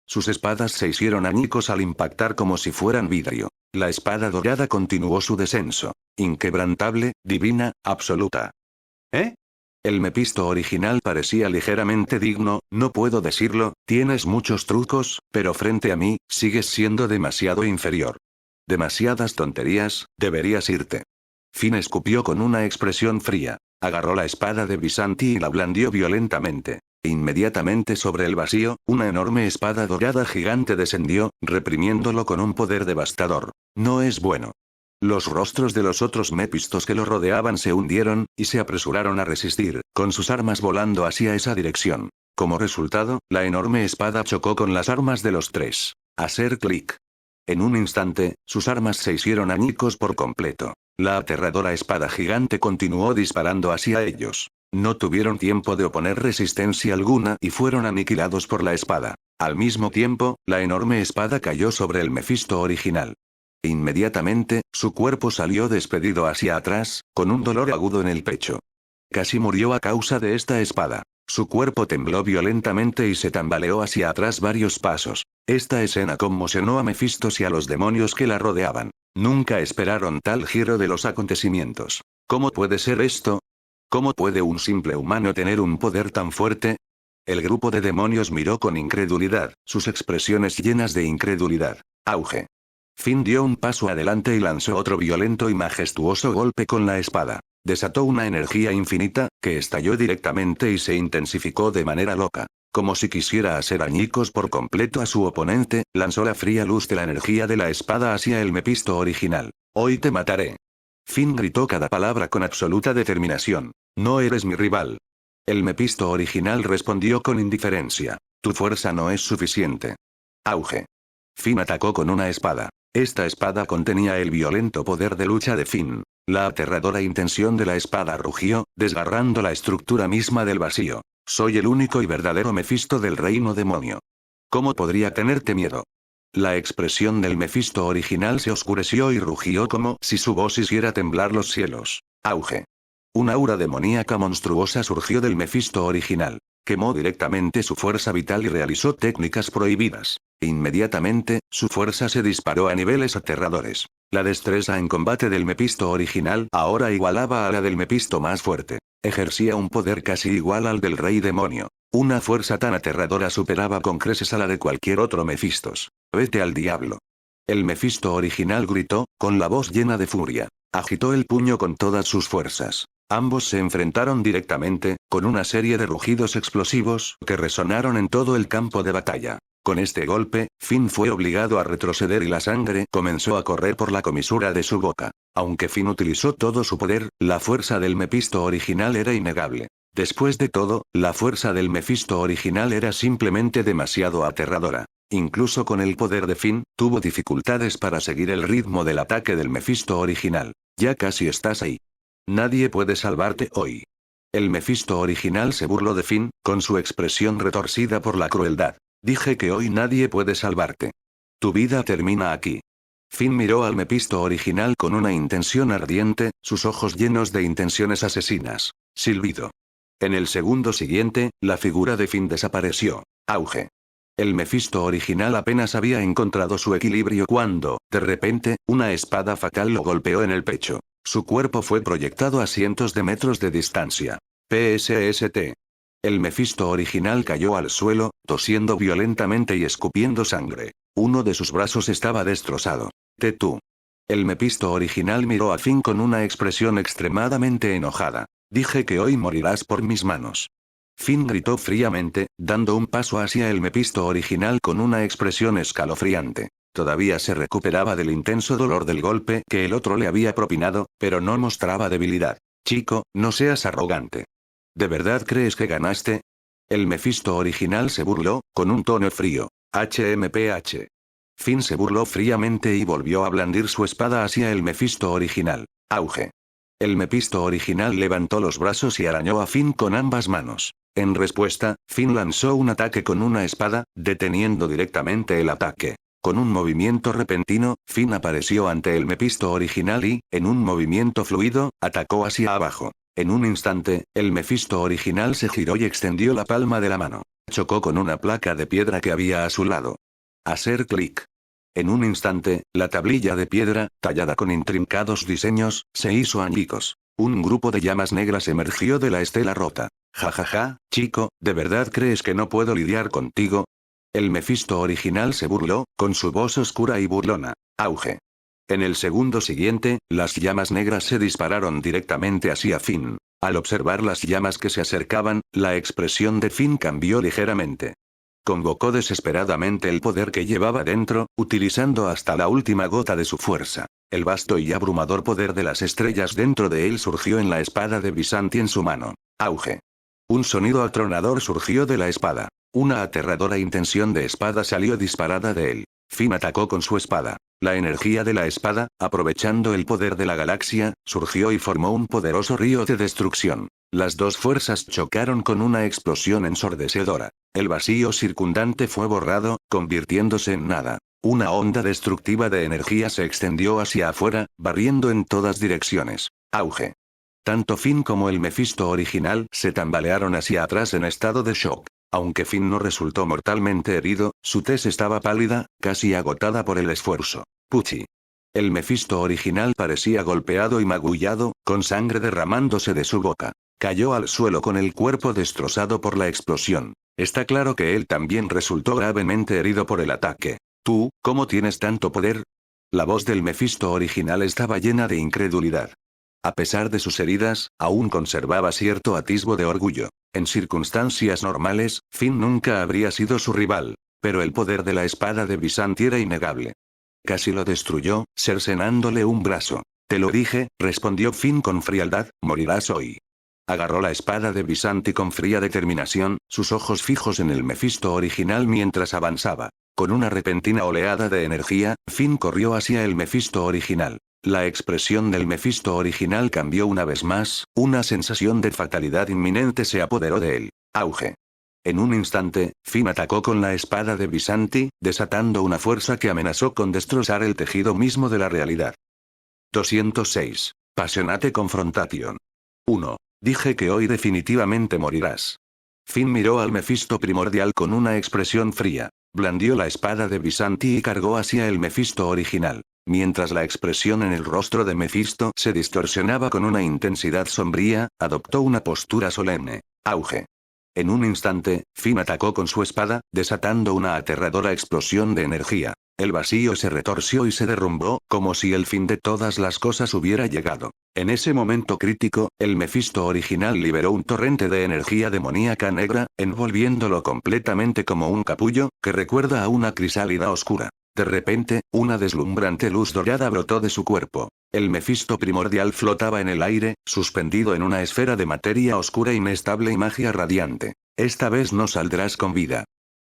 Sus espadas se hicieron añicos al impactar como si fueran vidrio. La espada dorada continuó su descenso. Inquebrantable, divina, absoluta. ¿Eh? El Mefisto original parecía ligeramente digno, no puedo decirlo, tienes muchos trucos, pero frente a mí, sigues siendo demasiado inferior. Demasiadas tonterías, deberías irte. Finn escupió con una expresión fría. Agarró la espada de Visanti y la blandió violentamente. Inmediatamente sobre el vacío, una enorme espada dorada gigante descendió, reprimiéndolo con un poder devastador. No es bueno. Los rostros de los otros Mefistos que lo rodeaban se hundieron, y se apresuraron a resistir, con sus armas volando hacia esa dirección. Como resultado, la enorme espada chocó con las armas de los 3. Hacer clic. En un instante, sus armas se hicieron añicos por completo. La aterradora espada gigante continuó disparando hacia ellos. No tuvieron tiempo de oponer resistencia alguna y fueron aniquilados por la espada. Al mismo tiempo, la enorme espada cayó sobre el Mefisto original. Inmediatamente, su cuerpo salió despedido hacia atrás, con un dolor agudo en el pecho. Casi murió a causa de esta espada. Su cuerpo tembló violentamente y se tambaleó hacia atrás varios pasos. Esta escena conmocionó a Mefisto y a los demonios que la rodeaban. Nunca esperaron tal giro de los acontecimientos. ¿Cómo puede ser esto? ¿Cómo puede un simple humano tener un poder tan fuerte? El grupo de demonios miró con incredulidad, sus expresiones llenas de incredulidad. Auge. Finn dio un paso adelante y lanzó otro violento y majestuoso golpe con la espada. Desató una energía infinita, que estalló directamente y se intensificó de manera loca. Como si quisiera hacer añicos por completo a su oponente, lanzó la fría luz de la energía de la espada hacia el Mefisto original. Hoy te mataré. Finn gritó cada palabra con absoluta determinación. No eres mi rival. El Mefisto original respondió con indiferencia. Tu fuerza no es suficiente. Auge. Finn atacó con una espada. Esta espada contenía el violento poder de lucha de Finn. La aterradora intención de la espada rugió, desgarrando la estructura misma del vacío. Soy el único y verdadero Mefisto del reino demonio. ¿Cómo podría tenerte miedo? La expresión del Mefisto original se oscureció y rugió como si su voz hiciera temblar los cielos. Auge. Una aura demoníaca monstruosa surgió del Mefisto original. Quemó directamente su fuerza vital y realizó técnicas prohibidas. Inmediatamente, su fuerza se disparó a niveles aterradores. La destreza en combate del Mefisto original ahora igualaba a la del Mefisto más fuerte. Ejercía un poder casi igual al del rey demonio. Una fuerza tan aterradora superaba con creces a la de cualquier otro Mefistos. Vete al diablo. El Mefisto original gritó, con la voz llena de furia. Agitó el puño con todas sus fuerzas. Ambos se enfrentaron directamente, con una serie de rugidos explosivos que resonaron en todo el campo de batalla. Con este golpe, Finn fue obligado a retroceder y la sangre comenzó a correr por la comisura de su boca. Aunque Finn utilizó todo su poder, la fuerza del Mefisto original era innegable. Después de todo, la fuerza del Mefisto original era simplemente demasiado aterradora. Incluso con el poder de Finn, tuvo dificultades para seguir el ritmo del ataque del Mefisto original. Ya casi estás ahí. Nadie puede salvarte hoy. El Mefisto original se burló de Finn, con su expresión retorcida por la crueldad. Dije que hoy nadie puede salvarte. Tu vida termina aquí. Finn miró al Mefisto original con una intención ardiente, sus ojos llenos de intenciones asesinas. Silbido. En el segundo siguiente, la figura de Finn desapareció. Auge. El Mefisto original apenas había encontrado su equilibrio cuando, de repente, una espada fatal lo golpeó en el pecho. Su cuerpo fue proyectado a cientos de metros de distancia. PSST. El Mefisto original cayó al suelo, tosiendo violentamente y escupiendo sangre. Uno de sus brazos estaba destrozado. Tú. El Mefisto original miró a Finn con una expresión extremadamente enojada. Dije que hoy morirás por mis manos. Finn gritó fríamente, dando un paso hacia el Mefisto original con una expresión escalofriante. Todavía se recuperaba del intenso dolor del golpe que el otro le había propinado, pero no mostraba debilidad. Chico, no seas arrogante. ¿De verdad crees que ganaste? El Mefisto original se burló, con un tono frío. HMPH. Finn se burló fríamente y volvió a blandir su espada hacia el Mefisto original. Auge. El Mefisto original levantó los brazos y arañó a Finn con ambas manos. En respuesta, Finn lanzó un ataque con una espada, deteniendo directamente el ataque. Con un movimiento repentino, Finn apareció ante el Mefisto original y, en un movimiento fluido, atacó hacia abajo. En un instante, el Mefisto original se giró y extendió la palma de la mano. Chocó con una placa de piedra que había a su lado. Hacer clic. En un instante, la tablilla de piedra, tallada con intrincados diseños, se hizo añicos. Un grupo de llamas negras emergió de la estela rota. Jajaja, chico, ¿de verdad crees que no puedo lidiar contigo? El Mefisto original se burló, con su voz oscura y burlona. Auge. En el segundo siguiente, las llamas negras se dispararon directamente hacia Finn. Al observar las llamas que se acercaban, la expresión de Finn cambió ligeramente. Convocó desesperadamente el poder que llevaba dentro, utilizando hasta la última gota de su fuerza. El vasto y abrumador poder de las estrellas dentro de él surgió en la espada de Byzanti en su mano. Auge. Un sonido atronador surgió de la espada. Una aterradora intención de espada salió disparada de él. Finn atacó con su espada. La energía de la espada, aprovechando el poder de la galaxia, surgió y formó un poderoso río de destrucción. Las dos fuerzas chocaron con una explosión ensordecedora. El vacío circundante fue borrado, convirtiéndose en nada. Una onda destructiva de energía se extendió hacia afuera, barriendo en todas direcciones. Auge. Tanto Finn como el Mephisto original se tambalearon hacia atrás en estado de shock. Aunque Finn no resultó mortalmente herido, su tez estaba pálida, casi agotada por el esfuerzo. Puchi. El Mephisto original parecía golpeado y magullado, con sangre derramándose de su boca. Cayó al suelo con el cuerpo destrozado por la explosión. Está claro que él también resultó gravemente herido por el ataque. ¿Tú, cómo tienes tanto poder? La voz del Mephisto original estaba llena de incredulidad. A pesar de sus heridas, aún conservaba cierto atisbo de orgullo. En circunstancias normales, Finn nunca habría sido su rival. Pero el poder de la espada de Visanti era innegable. Casi lo destruyó, cercenándole un brazo. Te lo dije, respondió Finn con frialdad, morirás hoy. Agarró la espada de Visanti con fría determinación, sus ojos fijos en el Mephisto original mientras avanzaba. Con una repentina oleada de energía, Finn corrió hacia el Mephisto original. La expresión del Mephisto original cambió una vez más, una sensación de fatalidad inminente se apoderó de él. Auge. En un instante, Finn atacó con la espada de Visanti, desatando una fuerza que amenazó con destrozar el tejido mismo de la realidad. 206. Passionate Confrontation. 1. Dije que hoy definitivamente morirás. Finn miró al Mephisto primordial con una expresión fría. Blandió la espada de Visanti y cargó hacia el Mephisto original. Mientras la expresión en el rostro de Mephisto se distorsionaba con una intensidad sombría, adoptó una postura solemne. Auge. En un instante, Finn atacó con su espada, desatando una aterradora explosión de energía. El vacío se retorció y se derrumbó, como si el fin de todas las cosas hubiera llegado. En ese momento crítico, el Mephisto original liberó un torrente de energía demoníaca negra, envolviéndolo completamente como un capullo, que recuerda a una crisálida oscura. De repente, una deslumbrante luz dorada brotó de su cuerpo. El Mephisto primordial flotaba en el aire, suspendido en una esfera de materia oscura inestable y magia radiante. Esta vez no saldrás con vida.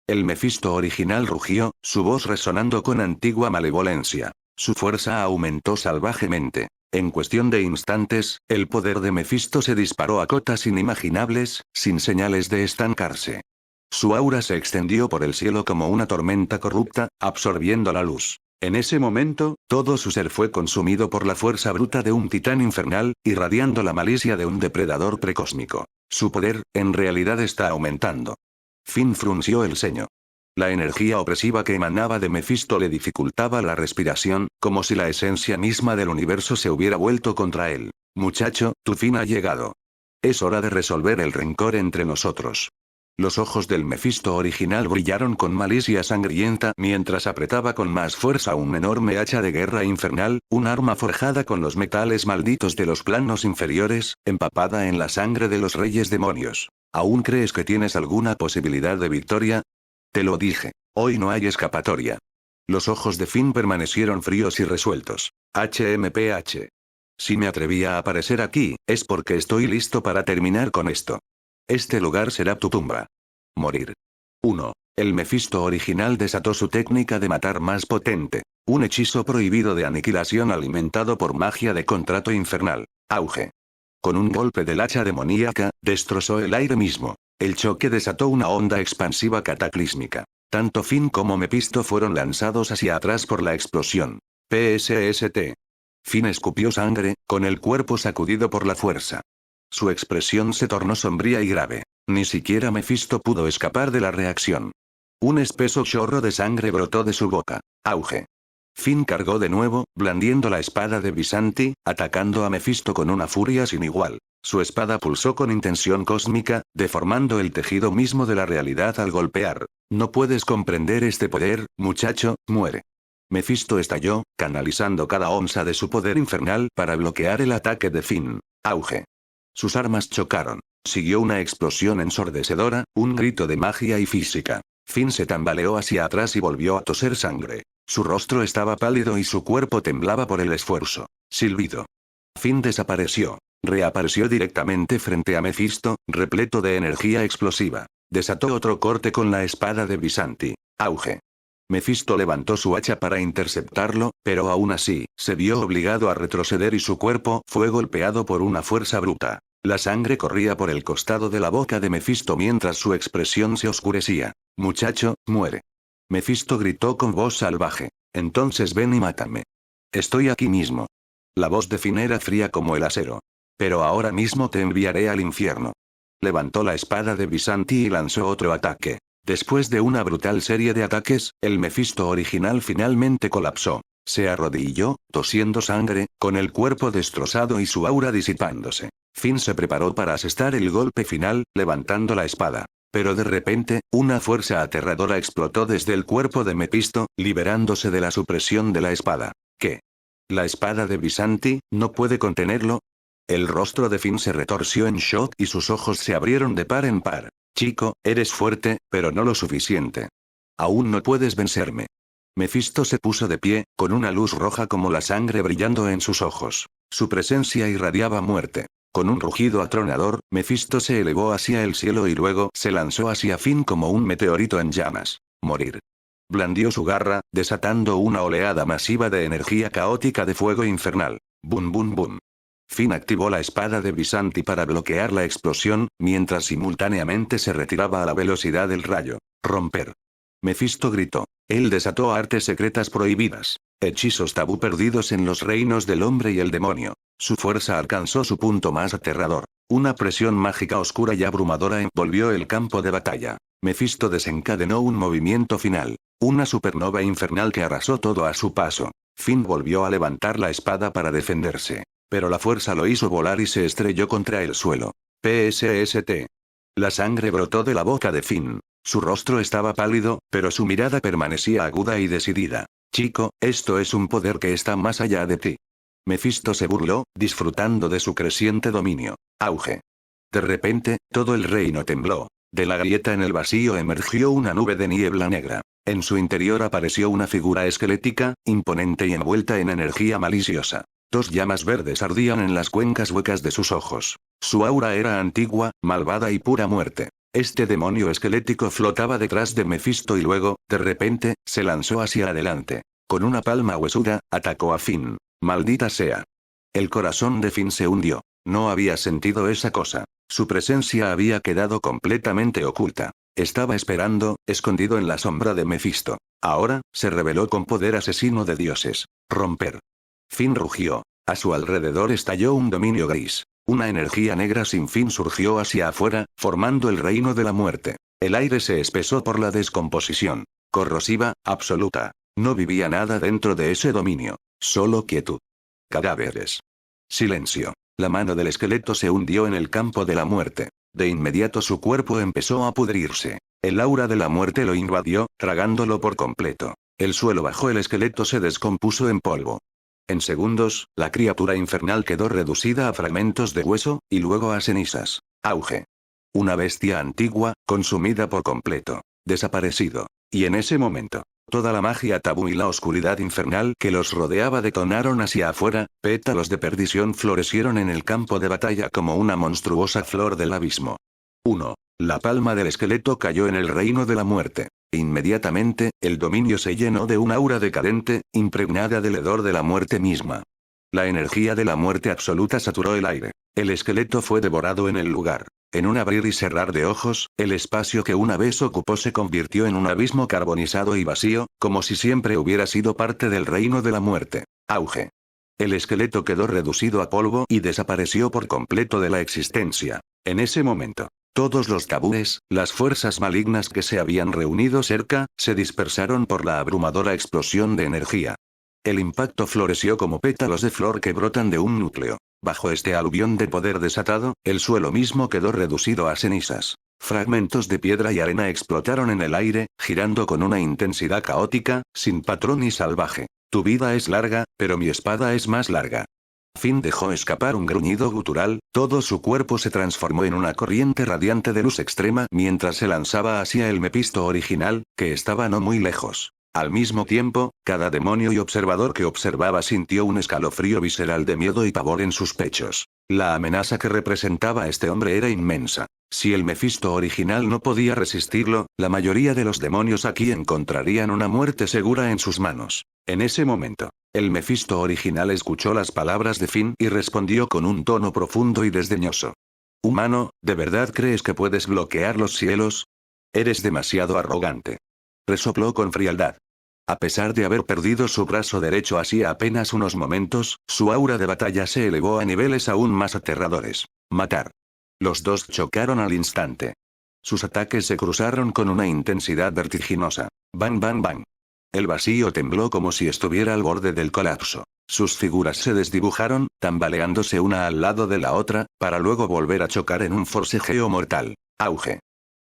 El Mephisto original rugió, su voz resonando con antigua malevolencia. Su fuerza aumentó salvajemente. En cuestión de instantes, el poder de Mephisto se disparó a cotas inimaginables, sin señales de estancarse. Su aura se extendió por el cielo como una tormenta corrupta, absorbiendo la luz. En ese momento, todo su ser fue consumido por la fuerza bruta de un titán infernal, irradiando la malicia de un depredador precósmico. Su poder, en realidad está aumentando. Finn frunció el ceño. La energía opresiva que emanaba de Mephisto le dificultaba la respiración, como si la esencia misma del universo se hubiera vuelto contra él. Muchacho, tu fin ha llegado. Es hora de resolver el rencor entre nosotros. Los ojos del Mephisto original brillaron con malicia sangrienta mientras apretaba con más fuerza un enorme hacha de guerra infernal, un arma forjada con los metales malditos de los planos inferiores, empapada en la sangre de los reyes demonios. ¿Aún crees que tienes alguna posibilidad de victoria? Te lo dije. Hoy no hay escapatoria. Los ojos de Finn permanecieron fríos y resueltos. HMPH. Si me atrevía a aparecer aquí, es porque estoy listo para terminar con esto. Este lugar será tu tumba. Morir. 1. El Mephisto original desató su técnica de matar más potente. Un hechizo prohibido de aniquilación alimentado por magia de contrato infernal. Auge. Con un golpe del hacha demoníaca, destrozó el aire mismo. El choque desató una onda expansiva cataclísmica. Tanto Finn como Mephisto fueron lanzados hacia atrás por la explosión. PSST. Finn escupió sangre, con el cuerpo sacudido por la fuerza. Su expresión se tornó sombría y grave. Ni siquiera Mephisto pudo escapar de la reacción. Un espeso chorro de sangre brotó de su boca. Auge. Finn cargó de nuevo, blandiendo la espada de Visanti, atacando a Mephisto con una furia sin igual. Su espada pulsó con intención cósmica, deformando el tejido mismo de la realidad al golpear. No puedes comprender este poder, muchacho, muere. Mephisto estalló, canalizando cada onza de su poder infernal para bloquear el ataque de Finn. Auge. Sus armas chocaron. Siguió una explosión ensordecedora, un grito de magia y física. Finn se tambaleó hacia atrás y volvió a toser sangre. Su rostro estaba pálido y su cuerpo temblaba por el esfuerzo. Silbido. Finn desapareció. Reapareció directamente frente a Mephisto, repleto de energía explosiva. Desató otro corte con la espada de Visanti. Auge. Mephisto levantó su hacha para interceptarlo, pero aún así, se vio obligado a retroceder y su cuerpo fue golpeado por una fuerza bruta. La sangre corría por el costado de la boca de Mephisto mientras su expresión se oscurecía. Muchacho, muere. Mephisto gritó con voz salvaje. Entonces ven y mátame. Estoy aquí mismo. La voz de Finn era fría como el acero. Pero ahora mismo te enviaré al infierno. Levantó la espada de Byzanti y lanzó otro ataque. Después de una brutal serie de ataques, el Mephisto original finalmente colapsó. Se arrodilló, tosiendo sangre, con el cuerpo destrozado y su aura disipándose. Finn se preparó para asestar el golpe final, levantando la espada. Pero de repente, una fuerza aterradora explotó desde el cuerpo de Mephisto, liberándose de la supresión de la espada. ¿Qué? ¿La espada de Byzanti no puede contenerlo? El rostro de Finn se retorció en shock y sus ojos se abrieron de par en par. Chico, eres fuerte, pero no lo suficiente. Aún no puedes vencerme. Mephisto se puso de pie, con una luz roja como la sangre brillando en sus ojos. Su presencia irradiaba muerte. Con un rugido atronador, Mephisto se elevó hacia el cielo y luego se lanzó hacia Finn como un meteorito en llamas. Morir. Blandió su garra, desatando una oleada masiva de energía caótica de fuego infernal. Bum bum bum. Finn activó la espada de Byzanti para bloquear la explosión, mientras simultáneamente se retiraba a la velocidad del rayo. Romper. Mephisto gritó. Él desató artes secretas prohibidas. Hechizos tabú perdidos en los reinos del hombre y el demonio. Su fuerza alcanzó su punto más aterrador. Una presión mágica oscura y abrumadora envolvió el campo de batalla. Mephisto desencadenó un movimiento final. Una supernova infernal que arrasó todo a su paso. Finn volvió a levantar la espada para defenderse. Pero la fuerza lo hizo volar y se estrelló contra el suelo. PSST. La sangre brotó de la boca de Finn. Su rostro estaba pálido, pero su mirada permanecía aguda y decidida. Chico, esto es un poder que está más allá de ti. Mephisto se burló, disfrutando de su creciente dominio. Auge. De repente, todo el reino tembló. De la grieta en el vacío emergió una nube de niebla negra. En su interior apareció una figura esquelética, imponente y envuelta en energía maliciosa. Dos llamas verdes ardían en las cuencas huecas de sus ojos. Su aura era antigua, malvada y pura muerte. Este demonio esquelético flotaba detrás de Mephisto y luego, de repente, se lanzó hacia adelante. Con una palma huesuda, atacó a Finn. Maldita sea. El corazón de Finn se hundió. No había sentido esa cosa. Su presencia había quedado completamente oculta. Estaba esperando, escondido en la sombra de Mephisto. Ahora, se reveló con poder asesino de dioses. Romper. Finn rugió. A su alrededor estalló un dominio gris. Una energía negra sin fin surgió hacia afuera, formando el reino de la muerte. El aire se espesó por la descomposición. Corrosiva, absoluta. No vivía nada dentro de ese dominio. Solo quietud. Cadáveres. Silencio. La mano del esqueleto se hundió en el campo de la muerte. De inmediato su cuerpo empezó a pudrirse. El aura de la muerte lo invadió, tragándolo por completo. El suelo bajo el esqueleto se descompuso en polvo. En segundos, la criatura infernal quedó reducida a fragmentos de hueso, y luego a cenizas. Auge. Una bestia antigua, consumida por completo. Desaparecido. Y en ese momento, toda la magia tabú y la oscuridad infernal que los rodeaba detonaron hacia afuera, pétalos de perdición florecieron en el campo de batalla como una monstruosa flor del abismo. 1. La palma del esqueleto cayó en el reino de la muerte. Inmediatamente, el dominio se llenó de un aura decadente, impregnada del hedor de la muerte misma. La energía de la muerte absoluta saturó el aire. El esqueleto fue devorado en el lugar. En un abrir y cerrar de ojos, el espacio que una vez ocupó se convirtió en un abismo carbonizado y vacío, como si siempre hubiera sido parte del reino de la muerte. Auge. El esqueleto quedó reducido a polvo y desapareció por completo de la existencia. En ese momento, todos los tabúes, las fuerzas malignas que se habían reunido cerca, se dispersaron por la abrumadora explosión de energía. El impacto floreció como pétalos de flor que brotan de un núcleo. Bajo este aluvión de poder desatado, el suelo mismo quedó reducido a cenizas. Fragmentos de piedra y arena explotaron en el aire, girando con una intensidad caótica, sin patrón y salvaje. Tu vida es larga, pero mi espada es más larga. Finn dejó escapar un gruñido gutural, todo su cuerpo se transformó en una corriente radiante de luz extrema mientras se lanzaba hacia el Mephisto original, que estaba no muy lejos. Al mismo tiempo, cada demonio y observador que observaba sintió un escalofrío visceral de miedo y pavor en sus pechos. La amenaza que representaba este hombre era inmensa. Si el Mefisto original no podía resistirlo, la mayoría de los demonios aquí encontrarían una muerte segura en sus manos. En ese momento, el Mefisto original escuchó las palabras de Finn y respondió con un tono profundo y desdeñoso. Humano, ¿de verdad crees que puedes bloquear los cielos? Eres demasiado arrogante. Resopló con frialdad. A pesar de haber perdido su brazo derecho hacía apenas unos momentos, su aura de batalla se elevó a niveles aún más aterradores. Matar. Los dos chocaron al instante. Sus ataques se cruzaron con una intensidad vertiginosa. Bang bang bang. El vacío tembló como si estuviera al borde del colapso. Sus figuras se desdibujaron, tambaleándose una al lado de la otra, para luego volver a chocar en un forcejeo mortal. Auge.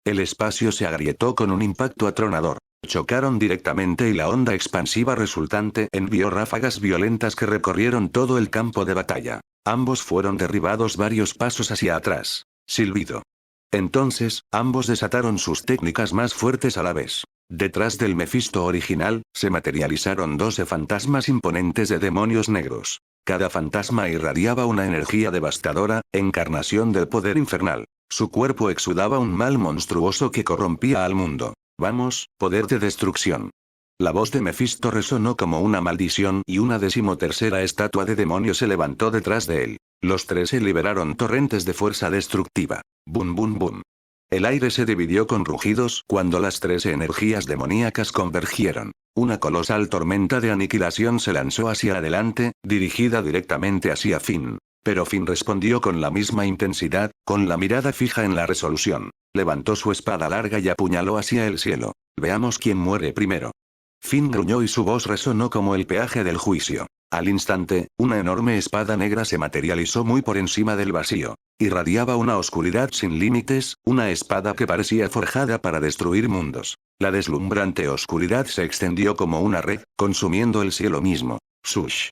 El espacio se agrietó con un impacto atronador. Chocaron directamente y la onda expansiva resultante envió ráfagas violentas que recorrieron todo el campo de batalla. Ambos fueron derribados varios pasos hacia atrás. Silbido. Entonces, ambos desataron sus técnicas más fuertes a la vez. Detrás del Mefisto original, se materializaron 12 fantasmas imponentes de demonios negros. Cada fantasma irradiaba una energía devastadora, encarnación del poder infernal. Su cuerpo exudaba un mal monstruoso que corrompía al mundo. Vamos, poder de destrucción. La voz de Mefisto resonó como una maldición y una 13ª estatua de demonio se levantó detrás de él. Los tres se liberaron torrentes de fuerza destructiva. Bum bum bum. El aire se dividió con rugidos cuando las 13 energías demoníacas convergieron. Una colosal tormenta de aniquilación se lanzó hacia adelante, dirigida directamente hacia Finn. Pero Finn respondió con la misma intensidad, con la mirada fija en la resolución. Levantó su espada larga y apuñaló hacia el cielo. Veamos quién muere primero. Finn gruñó y su voz resonó como el peaje del juicio. Al instante, una enorme espada negra se materializó muy por encima del vacío. Irradiaba una oscuridad sin límites, una espada que parecía forjada para destruir mundos. La deslumbrante oscuridad se extendió como una red, consumiendo el cielo mismo. Sush.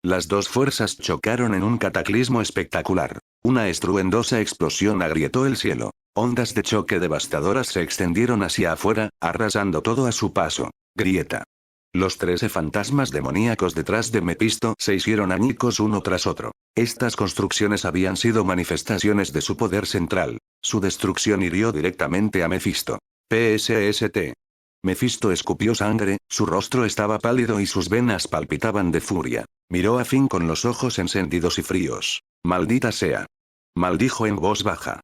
Las dos fuerzas chocaron en un cataclismo espectacular. Una estruendosa explosión agrietó el cielo. Ondas de choque devastadoras se extendieron hacia afuera, arrasando todo a su paso. Grieta. Los 13 fantasmas demoníacos detrás de Mefisto se hicieron añicos uno tras otro. Estas construcciones habían sido manifestaciones de su poder central. Su destrucción hirió directamente a Mefisto. PSST. Mefisto escupió sangre, su rostro estaba pálido y sus venas palpitaban de furia. Miró a Finn con los ojos encendidos y fríos. Maldita sea. Maldijo en voz baja.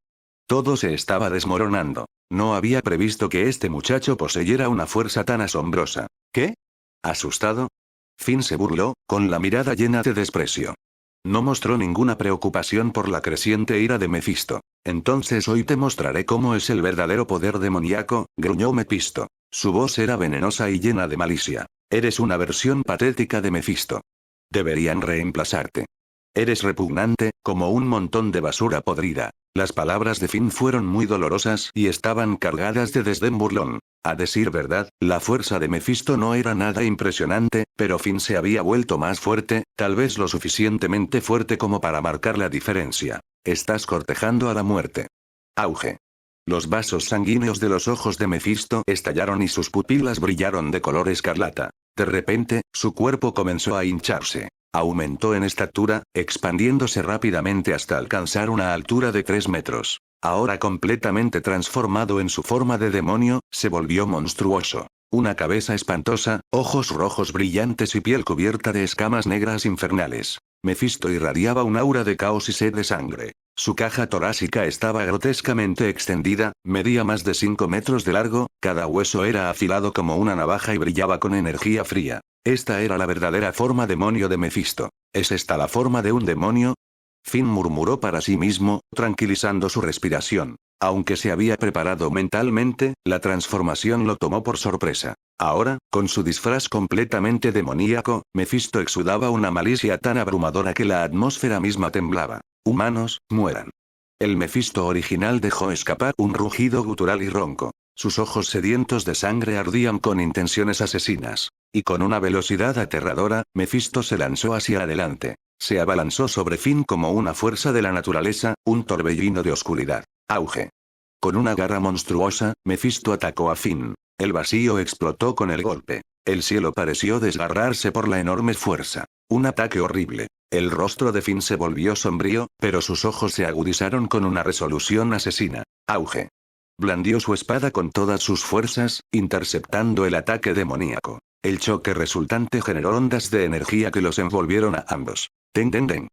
Todo se estaba desmoronando. No había previsto que este muchacho poseyera una fuerza tan asombrosa. ¿Qué? ¿Asustado? Finn se burló, con la mirada llena de desprecio. No mostró ninguna preocupación por la creciente ira de Mefisto. Entonces hoy te mostraré cómo es el verdadero poder demoníaco, gruñó Mefisto. Su voz era venenosa y llena de malicia. Eres una versión patética de Mefisto. Deberían reemplazarte. Eres repugnante, como un montón de basura podrida. Las palabras de Finn fueron muy dolorosas y estaban cargadas de desdén burlón. A decir verdad, la fuerza de Mefisto no era nada impresionante, pero Finn se había vuelto más fuerte, tal vez lo suficientemente fuerte como para marcar la diferencia. Estás cortejando a la muerte. Auge. Los vasos sanguíneos de los ojos de Mefisto estallaron y sus pupilas brillaron de color escarlata. De repente, su cuerpo comenzó a hincharse. Aumentó en estatura, expandiéndose rápidamente hasta alcanzar una altura de 3 metros. Ahora completamente transformado en su forma de demonio, se volvió monstruoso. Una cabeza espantosa, ojos rojos brillantes y piel cubierta de escamas negras infernales. Mefisto irradiaba un aura de caos y sed de sangre. Su caja torácica estaba grotescamente extendida, medía más de 5 metros de largo, cada hueso era afilado como una navaja y brillaba con energía fría. Esta era la verdadera forma demonio de Mefisto. ¿Es esta la forma de un demonio? Finn murmuró para sí mismo, tranquilizando su respiración. Aunque se había preparado mentalmente, la transformación lo tomó por sorpresa. Ahora, con su disfraz completamente demoníaco, Mefisto exudaba una malicia tan abrumadora que la atmósfera misma temblaba. Humanos, mueran. El Mefisto original dejó escapar un rugido gutural y ronco. Sus ojos sedientos de sangre ardían con intenciones asesinas. Y con una velocidad aterradora, Mefisto se lanzó hacia adelante. Se abalanzó sobre Finn como una fuerza de la naturaleza, un torbellino de oscuridad. Auge. Con una garra monstruosa, Mefisto atacó a Finn. El vacío explotó con el golpe. El cielo pareció desgarrarse por la enorme fuerza. Un ataque horrible. El rostro de Finn se volvió sombrío, pero sus ojos se agudizaron con una resolución asesina. Auge. Blandió su espada con todas sus fuerzas, interceptando el ataque demoníaco. El choque resultante generó ondas de energía que los envolvieron a ambos. Den den den.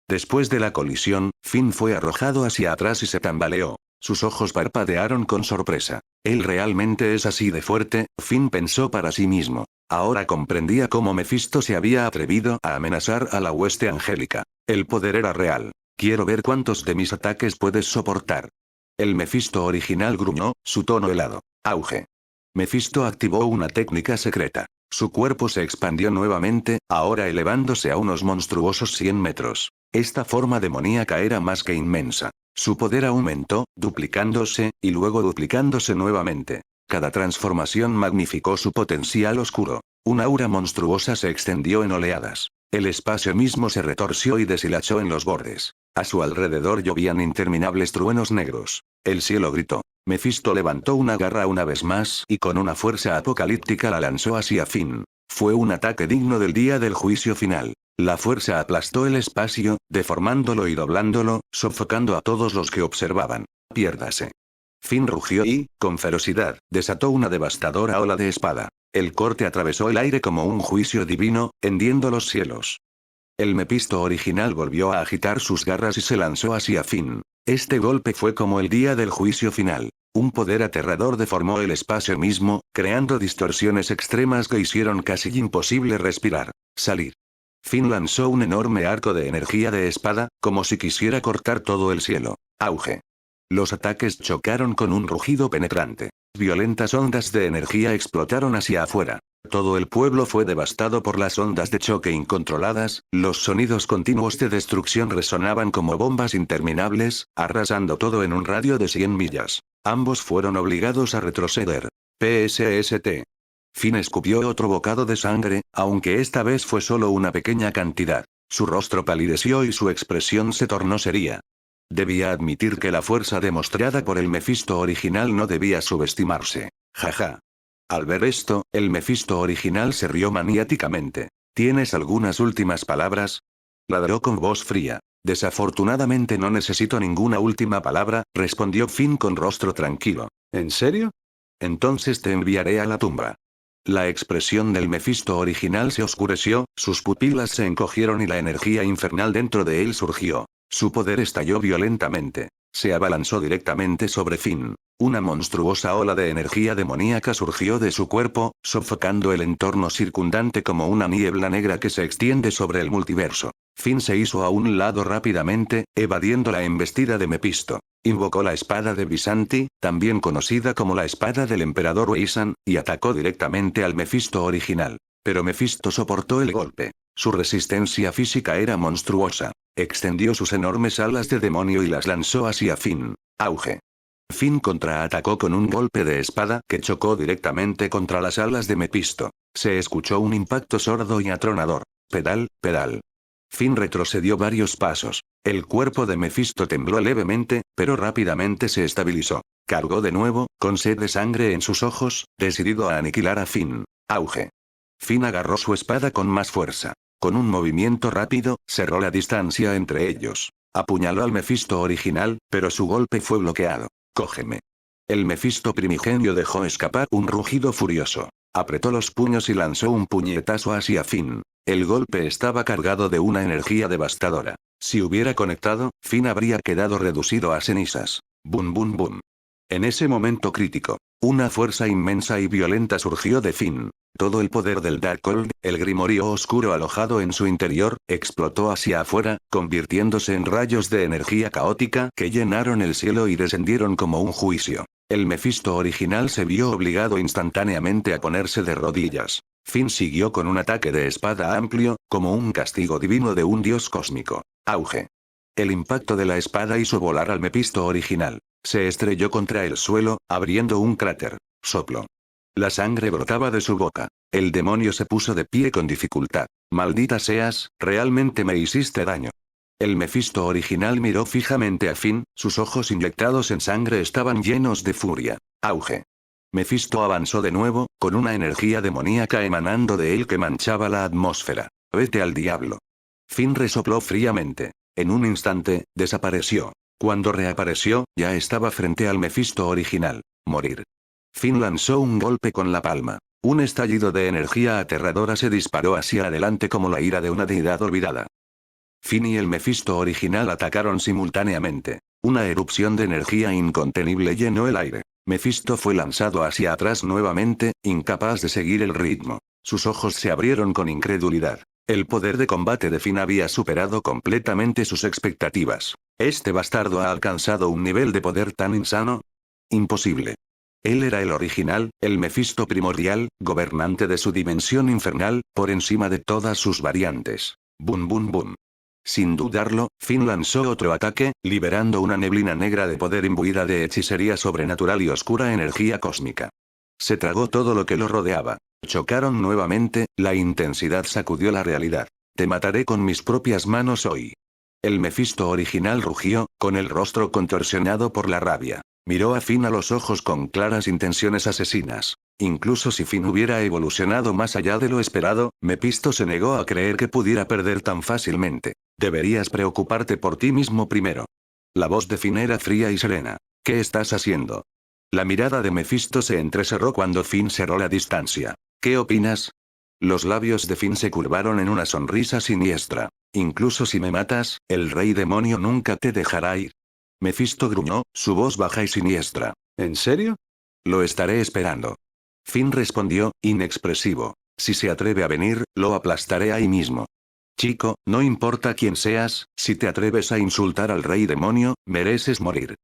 Después de la colisión, Finn fue arrojado hacia atrás y se tambaleó. Sus ojos parpadearon con sorpresa. Él realmente es así de fuerte, Finn pensó para sí mismo. Ahora comprendía cómo Mefisto se había atrevido a amenazar a la hueste angélica. El poder era real. Quiero ver cuántos de mis ataques puedes soportar. El Mefisto original gruñó, su tono helado. Auge. Mefisto activó una técnica secreta. Su cuerpo se expandió nuevamente, ahora elevándose a unos monstruosos 100 metros. Esta forma demoníaca era más que inmensa. Su poder aumentó, duplicándose, y luego duplicándose nuevamente. Cada transformación magnificó su potencial oscuro. Una aura monstruosa se extendió en oleadas. El espacio mismo se retorció y deshilachó en los bordes. A su alrededor llovían interminables truenos negros. El cielo gritó. Mefisto levantó una garra una vez más y con una fuerza apocalíptica la lanzó hacia Finn. Fue un ataque digno del día del juicio final. La fuerza aplastó el espacio, deformándolo y doblándolo, sofocando a todos los que observaban. Piérdase. Finn rugió y, con ferocidad, desató una devastadora ola de espada. El corte atravesó el aire como un juicio divino, hendiendo los cielos. El Mefisto original volvió a agitar sus garras y se lanzó hacia Finn. Este golpe fue como el día del juicio final. Un poder aterrador deformó el espacio mismo, creando distorsiones extremas que hicieron casi imposible respirar. Salir. Finn lanzó un enorme arco de energía de espada, como si quisiera cortar todo el cielo. Auge. Los ataques chocaron con un rugido penetrante. Violentas ondas de energía explotaron hacia afuera. Todo el pueblo fue devastado por las ondas de choque incontroladas, los sonidos continuos de destrucción resonaban como bombas interminables, arrasando todo en un radio de 100 millas. Ambos fueron obligados a retroceder. PSST. Finn escupió otro bocado de sangre, aunque esta vez fue solo una pequeña cantidad. Su rostro palideció y su expresión se tornó seria. Debía admitir que la fuerza demostrada por el Mefisto original no debía subestimarse. Jaja. Al ver esto, el Mefisto original se rió maniáticamente. ¿Tienes algunas últimas palabras? Ladró con voz fría. Desafortunadamente no necesito ninguna última palabra, respondió Finn con rostro tranquilo. ¿En serio? Entonces te enviaré a la tumba. La expresión del Mefisto original se oscureció, sus pupilas se encogieron y la energía infernal dentro de él surgió. Su poder estalló violentamente. Se abalanzó directamente sobre Finn. Una monstruosa ola de energía demoníaca surgió de su cuerpo, sofocando el entorno circundante como una niebla negra que se extiende sobre el multiverso. Finn se hizo a un lado rápidamente, evadiendo la embestida de Mefisto. Invocó la espada de Visanti, también conocida como la espada del emperador Weisan, y atacó directamente al Mefisto original. Pero Mefisto soportó el golpe. Su resistencia física era monstruosa. Extendió sus enormes alas de demonio y las lanzó hacia Finn. Auge. Finn contraatacó con un golpe de espada que chocó directamente contra las alas de Mefisto. Se escuchó un impacto sordo y atronador. Pedal, pedal. Finn retrocedió varios pasos. El cuerpo de Mefisto tembló levemente, pero rápidamente se estabilizó. Cargó de nuevo, con sed de sangre en sus ojos, decidido a aniquilar a Finn. Auge. Finn agarró su espada con más fuerza. Con un movimiento rápido, cerró la distancia entre ellos. Apuñaló al Mefisto original, pero su golpe fue bloqueado. Cógeme. El Mefisto primigenio dejó escapar un rugido furioso. Apretó los puños y lanzó un puñetazo hacia Finn. El golpe estaba cargado de una energía devastadora. Si hubiera conectado, Finn habría quedado reducido a cenizas. Bum bum bum. En ese momento crítico, una fuerza inmensa y violenta surgió de Finn. Todo el poder del Darkhold, el grimorio oscuro alojado en su interior, explotó hacia afuera, convirtiéndose en rayos de energía caótica que llenaron el cielo y descendieron como un juicio. El Mefisto original se vio obligado instantáneamente a ponerse de rodillas. Finn siguió con un ataque de espada amplio, como un castigo divino de un dios cósmico. Auge. El impacto de la espada hizo volar al Mefisto original. Se estrelló contra el suelo, abriendo un cráter. Soplo. La sangre brotaba de su boca. El demonio se puso de pie con dificultad. Maldita seas, realmente me hiciste daño. El Mefisto original miró fijamente a Finn, sus ojos inyectados en sangre estaban llenos de furia. Auge. Mefisto avanzó de nuevo, con una energía demoníaca emanando de él que manchaba la atmósfera. Vete al diablo. Finn resopló fríamente. En un instante, desapareció. Cuando reapareció, ya estaba frente al Mefisto original. Morir. Finn lanzó un golpe con la palma. Un estallido de energía aterradora se disparó hacia adelante como la ira de una deidad olvidada. Finn y el Mefisto original atacaron simultáneamente. Una erupción de energía incontenible llenó el aire. Mefisto fue lanzado hacia atrás nuevamente, incapaz de seguir el ritmo. Sus ojos se abrieron con incredulidad. El poder de combate de Finn había superado completamente sus expectativas. ¿Este bastardo ha alcanzado un nivel de poder tan insano? Imposible. Él era el original, el Mefisto primordial, gobernante de su dimensión infernal, por encima de todas sus variantes. Bum bum bum. Sin dudarlo, Finn lanzó otro ataque, liberando una neblina negra de poder imbuida de hechicería sobrenatural y oscura energía cósmica. Se tragó todo lo que lo rodeaba. Chocaron nuevamente, la intensidad sacudió la realidad. Te mataré con mis propias manos hoy. El Mefisto original rugió, con el rostro contorsionado por la rabia. Miró a Finn a los ojos con claras intenciones asesinas. Incluso si Finn hubiera evolucionado más allá de lo esperado, Mefisto se negó a creer que pudiera perder tan fácilmente. Deberías preocuparte por ti mismo primero. La voz de Finn era fría y serena. ¿Qué estás haciendo? La mirada de Mefisto se entrecerró cuando Finn cerró la distancia. ¿Qué opinas? Los labios de Finn se curvaron en una sonrisa siniestra. Incluso si me matas, el rey demonio nunca te dejará ir. Mefisto gruñó, su voz baja y siniestra. ¿En serio? Lo estaré esperando. Finn respondió, inexpresivo. Si se atreve a venir, lo aplastaré ahí mismo. Chico, no importa quién seas, si te atreves a insultar al rey demonio, mereces morir.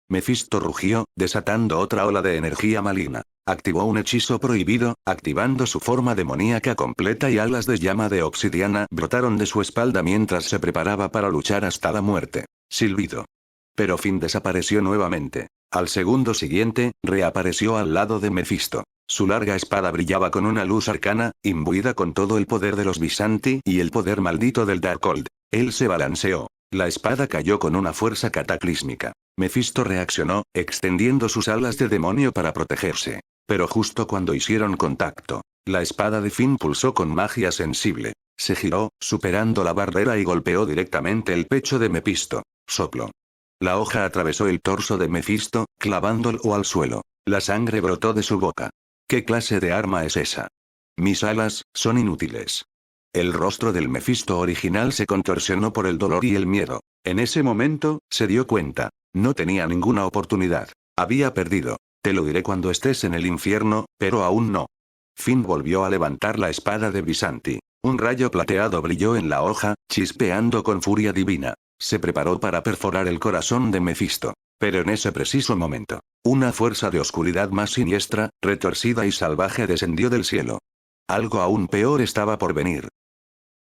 Mefisto rugió, desatando otra ola de energía maligna. Activó un hechizo prohibido, activando su forma demoníaca completa y alas de llama de obsidiana brotaron de su espalda mientras se preparaba para luchar hasta la muerte. Silbido. Pero Finn desapareció nuevamente. Al segundo siguiente, reapareció al lado de Mefisto. Su larga espada brillaba con una luz arcana, imbuida con todo el poder de los Visanti y el poder maldito del Darkhold. Él se balanceó. La espada cayó con una fuerza cataclísmica. Mefisto reaccionó, extendiendo sus alas de demonio para protegerse. Pero justo cuando hicieron contacto, la espada de Finn pulsó con magia sensible. Se giró, superando la barrera y golpeó directamente el pecho de Mefisto. Soplo. La hoja atravesó el torso de Mefisto, clavándolo al suelo. La sangre brotó de su boca. ¿Qué clase de arma es esa? Mis alas, son inútiles. El rostro del Mefisto original se contorsionó por el dolor y el miedo. En ese momento, se dio cuenta. No tenía ninguna oportunidad. Había perdido. Te lo diré cuando estés en el infierno, pero aún no. Finn volvió a levantar la espada de Visanti. Un rayo plateado brilló en la hoja, chispeando con furia divina. Se preparó para perforar el corazón de Mefisto. Pero en ese preciso momento, una fuerza de oscuridad más siniestra, retorcida y salvaje descendió del cielo. Algo aún peor estaba por venir.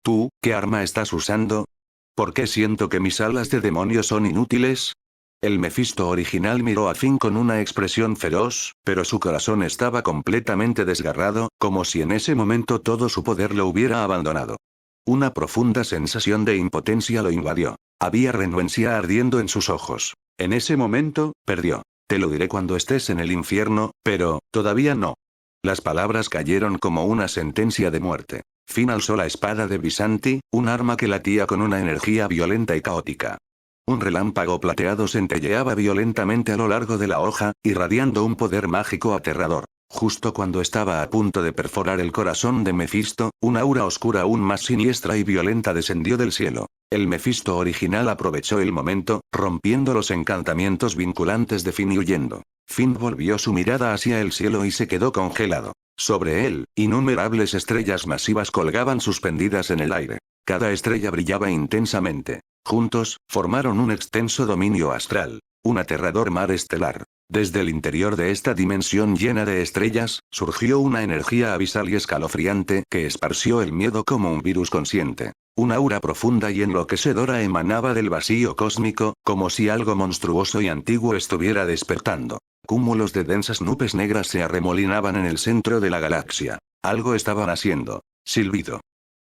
¿Tú, qué arma estás usando? ¿Por qué siento que mis alas de demonio son inútiles? El Mefisto original miró a Finn con una expresión feroz, pero su corazón estaba completamente desgarrado, como si en ese momento todo su poder lo hubiera abandonado. Una profunda sensación de impotencia lo invadió. Había renuencia ardiendo en sus ojos. En ese momento, perdió. Te lo diré cuando estés en el infierno, pero, todavía no. Las palabras cayeron como una sentencia de muerte. Finn alzó la espada de Visanti, un arma que latía con una energía violenta y caótica. Un relámpago plateado centelleaba violentamente a lo largo de la hoja, irradiando un poder mágico aterrador. Justo cuando estaba a punto de perforar el corazón de Mefisto, una aura oscura aún más siniestra y violenta descendió del cielo. El Mefisto original aprovechó el momento, rompiendo los encantamientos vinculantes de Finn y huyendo. Finn volvió su mirada hacia el cielo y se quedó congelado. Sobre él, innumerables estrellas masivas colgaban suspendidas en el aire. Cada estrella brillaba intensamente. Juntos, formaron un extenso dominio astral. Un aterrador mar estelar. Desde el interior de esta dimensión llena de estrellas, surgió una energía abisal y escalofriante que esparció el miedo como un virus consciente. Una aura profunda y enloquecedora emanaba del vacío cósmico, como si algo monstruoso y antiguo estuviera despertando. Cúmulos de densas nubes negras se arremolinaban en el centro de la galaxia. Algo estaba naciendo. Silbido.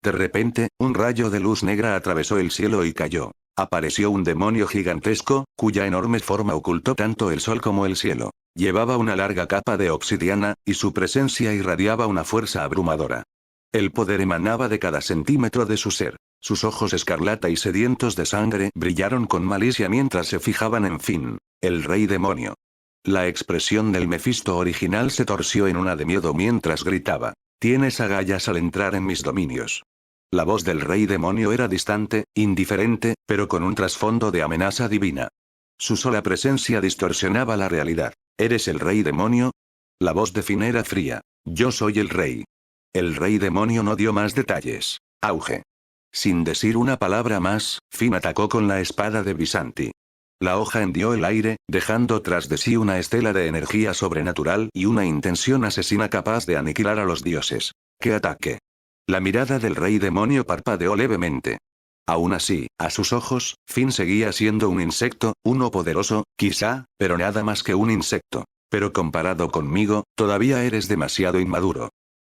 De repente, un rayo de luz negra atravesó el cielo y cayó. Apareció un demonio gigantesco, cuya enorme forma ocultó tanto el sol como el cielo. Llevaba una larga capa de obsidiana, y su presencia irradiaba una fuerza abrumadora. El poder emanaba de cada centímetro de su ser. Sus ojos escarlata y sedientos de sangre brillaron con malicia mientras se fijaban en Finn, el rey demonio. La expresión del Mefisto original se torció en una de miedo mientras gritaba: «Tienes agallas al entrar en mis dominios». La voz del rey demonio era distante, indiferente, pero con un trasfondo de amenaza divina. Su sola presencia distorsionaba la realidad. ¿Eres el rey demonio? La voz de Finn era fría. Yo soy el rey. El rey demonio no dio más detalles. Auge. Sin decir una palabra más, Finn atacó con la espada de Visanti. La hoja hendió el aire, dejando tras de sí una estela de energía sobrenatural y una intención asesina capaz de aniquilar a los dioses. ¡Qué ataque! La mirada del rey demonio parpadeó levemente. Aún así, a sus ojos, Finn seguía siendo un insecto, uno poderoso, quizá, pero nada más que un insecto. Pero comparado conmigo, todavía eres demasiado inmaduro.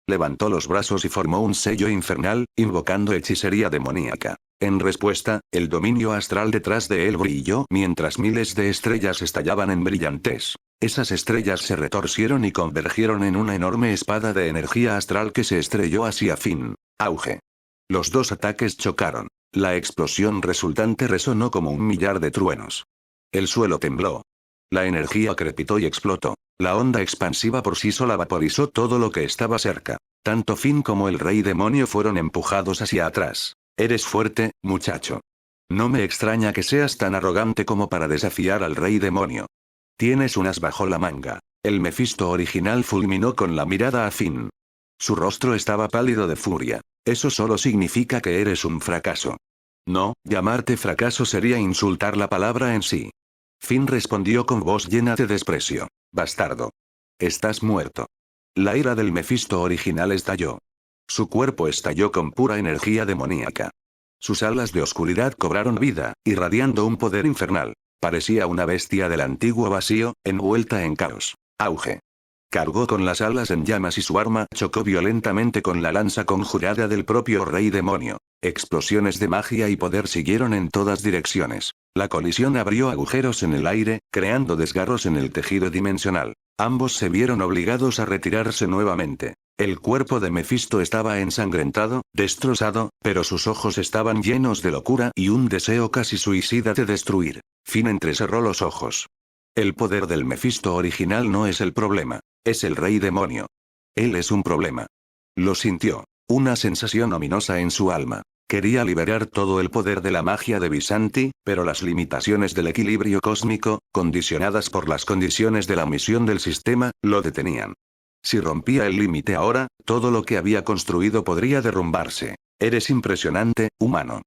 Levantó los brazos y formó un sello infernal, invocando hechicería demoníaca. En respuesta, el dominio astral detrás de él brilló mientras miles de estrellas estallaban en brillantes. Esas estrellas se retorcieron y convergieron en una enorme espada de energía astral que se estrelló hacia Finn. Auge. Los dos ataques chocaron. La explosión resultante resonó como un millar de truenos. El suelo tembló. La energía crepitó y explotó. La onda expansiva por sí sola vaporizó todo lo que estaba cerca. Tanto Finn como el rey demonio fueron empujados hacia atrás. Eres fuerte, muchacho. No me extraña que seas tan arrogante como para desafiar al rey demonio. Tienes un as bajo la manga. El Mefisto original fulminó con la mirada a Finn. Su rostro estaba pálido de furia. Eso solo significa que eres un fracaso. No, llamarte fracaso sería insultar la palabra en sí. Finn respondió con voz llena de desprecio. Bastardo. Estás muerto. La ira del Mefisto original estalló. Su cuerpo estalló con pura energía demoníaca. Sus alas de oscuridad cobraron vida, irradiando un poder infernal. Parecía una bestia del antiguo vacío, envuelta en caos. Auge. Cargó con las alas en llamas y su arma chocó violentamente con la lanza conjurada del propio rey demonio. Explosiones de magia y poder siguieron en todas direcciones. La colisión abrió agujeros en el aire, creando desgarros en el tejido dimensional. Ambos se vieron obligados a retirarse nuevamente. El cuerpo de Mefisto estaba ensangrentado, destrozado, pero sus ojos estaban llenos de locura y un deseo casi suicida de destruir. Finn entrecerró los ojos. El poder del Mefisto original no es el problema. Es el rey demonio. Él es un problema. Lo sintió. Una sensación ominosa en su alma. Quería liberar todo el poder de la magia de Visanti, pero las limitaciones del equilibrio cósmico, condicionadas por las condiciones de la misión del sistema, lo detenían. Si rompía el límite ahora, todo lo que había construido podría derrumbarse. Eres impresionante, humano.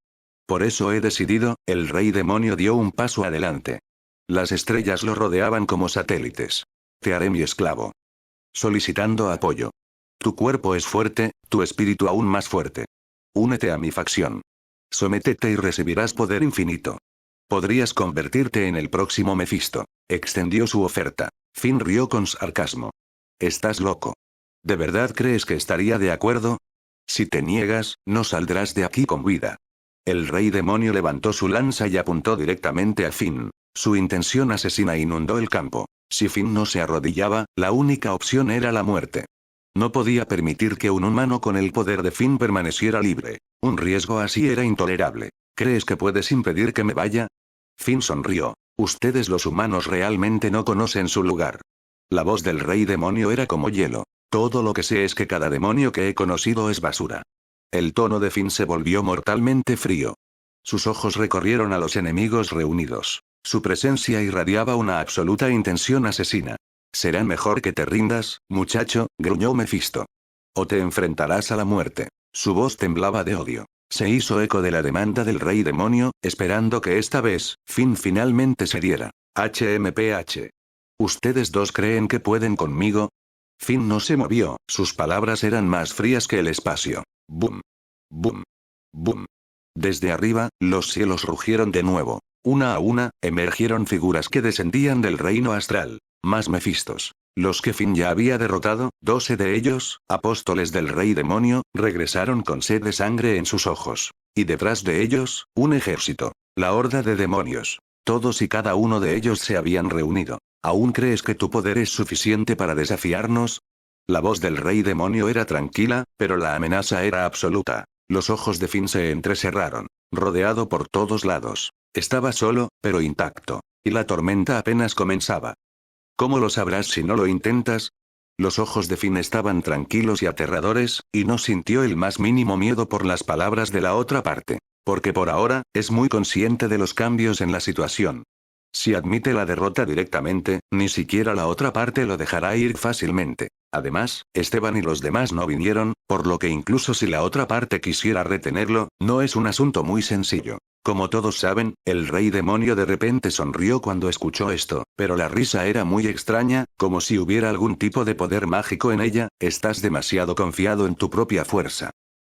Por eso he decidido, el rey demonio dio un paso adelante. Las estrellas lo rodeaban como satélites. Te haré mi esclavo. Solicitando apoyo. Tu cuerpo es fuerte, tu espíritu aún más fuerte. Únete a mi facción. Sométete y recibirás poder infinito. Podrías convertirte en el próximo Mefisto. Extendió su oferta. Finn rió con sarcasmo. Estás loco. ¿De verdad crees que estaría de acuerdo? Si te niegas, no saldrás de aquí con vida. El rey demonio levantó su lanza y apuntó directamente a Finn. Su intención asesina inundó el campo. Si Finn no se arrodillaba, la única opción era la muerte. No podía permitir que un humano con el poder de Finn permaneciera libre. Un riesgo así era intolerable. ¿Crees que puedes impedir que me vaya? Finn sonrió. Ustedes los humanos realmente no conocen su lugar. La voz del rey demonio era como hielo. Todo lo que sé es que cada demonio que he conocido es basura. El tono de Finn se volvió mortalmente frío. Sus ojos recorrieron a los enemigos reunidos. Su presencia irradiaba una absoluta intención asesina. Será mejor que te rindas, muchacho, gruñó Mefisto. O te enfrentarás a la muerte. Su voz temblaba de odio. Se hizo eco de la demanda del rey demonio, esperando que esta vez, Finn finalmente cediera. HMPH. ¿Ustedes dos creen que pueden conmigo? Finn no se movió, sus palabras eran más frías que el espacio. Boom. Boom. Boom. Desde arriba, los cielos rugieron de nuevo. Una a una, emergieron figuras que descendían del reino astral. Más Mefistos. Los que Finn ya había derrotado, 12 de ellos, apóstoles del rey demonio, regresaron con sed de sangre en sus ojos. Y detrás de ellos, un ejército. La horda de demonios. Todos y cada uno de ellos se habían reunido. ¿Aún crees que tu poder es suficiente para desafiarnos? La voz del rey demonio era tranquila, pero la amenaza era absoluta. Los ojos de Finn se entrecerraron. Rodeado por todos lados. Estaba solo, pero intacto. Y la tormenta apenas comenzaba. ¿Cómo lo sabrás si no lo intentas? Los ojos de Finn estaban tranquilos y aterradores, y no sintió el más mínimo miedo por las palabras de la otra parte. Porque por ahora, es muy consciente de los cambios en la situación. Si admite la derrota directamente, ni siquiera la otra parte lo dejará ir fácilmente. Además, Esteban y los demás no vinieron, por lo que incluso si la otra parte quisiera retenerlo, no es un asunto muy sencillo. Como todos saben, el rey demonio de repente sonrió cuando escuchó esto, pero la risa era muy extraña, como si hubiera algún tipo de poder mágico en ella. Estás demasiado confiado en tu propia fuerza.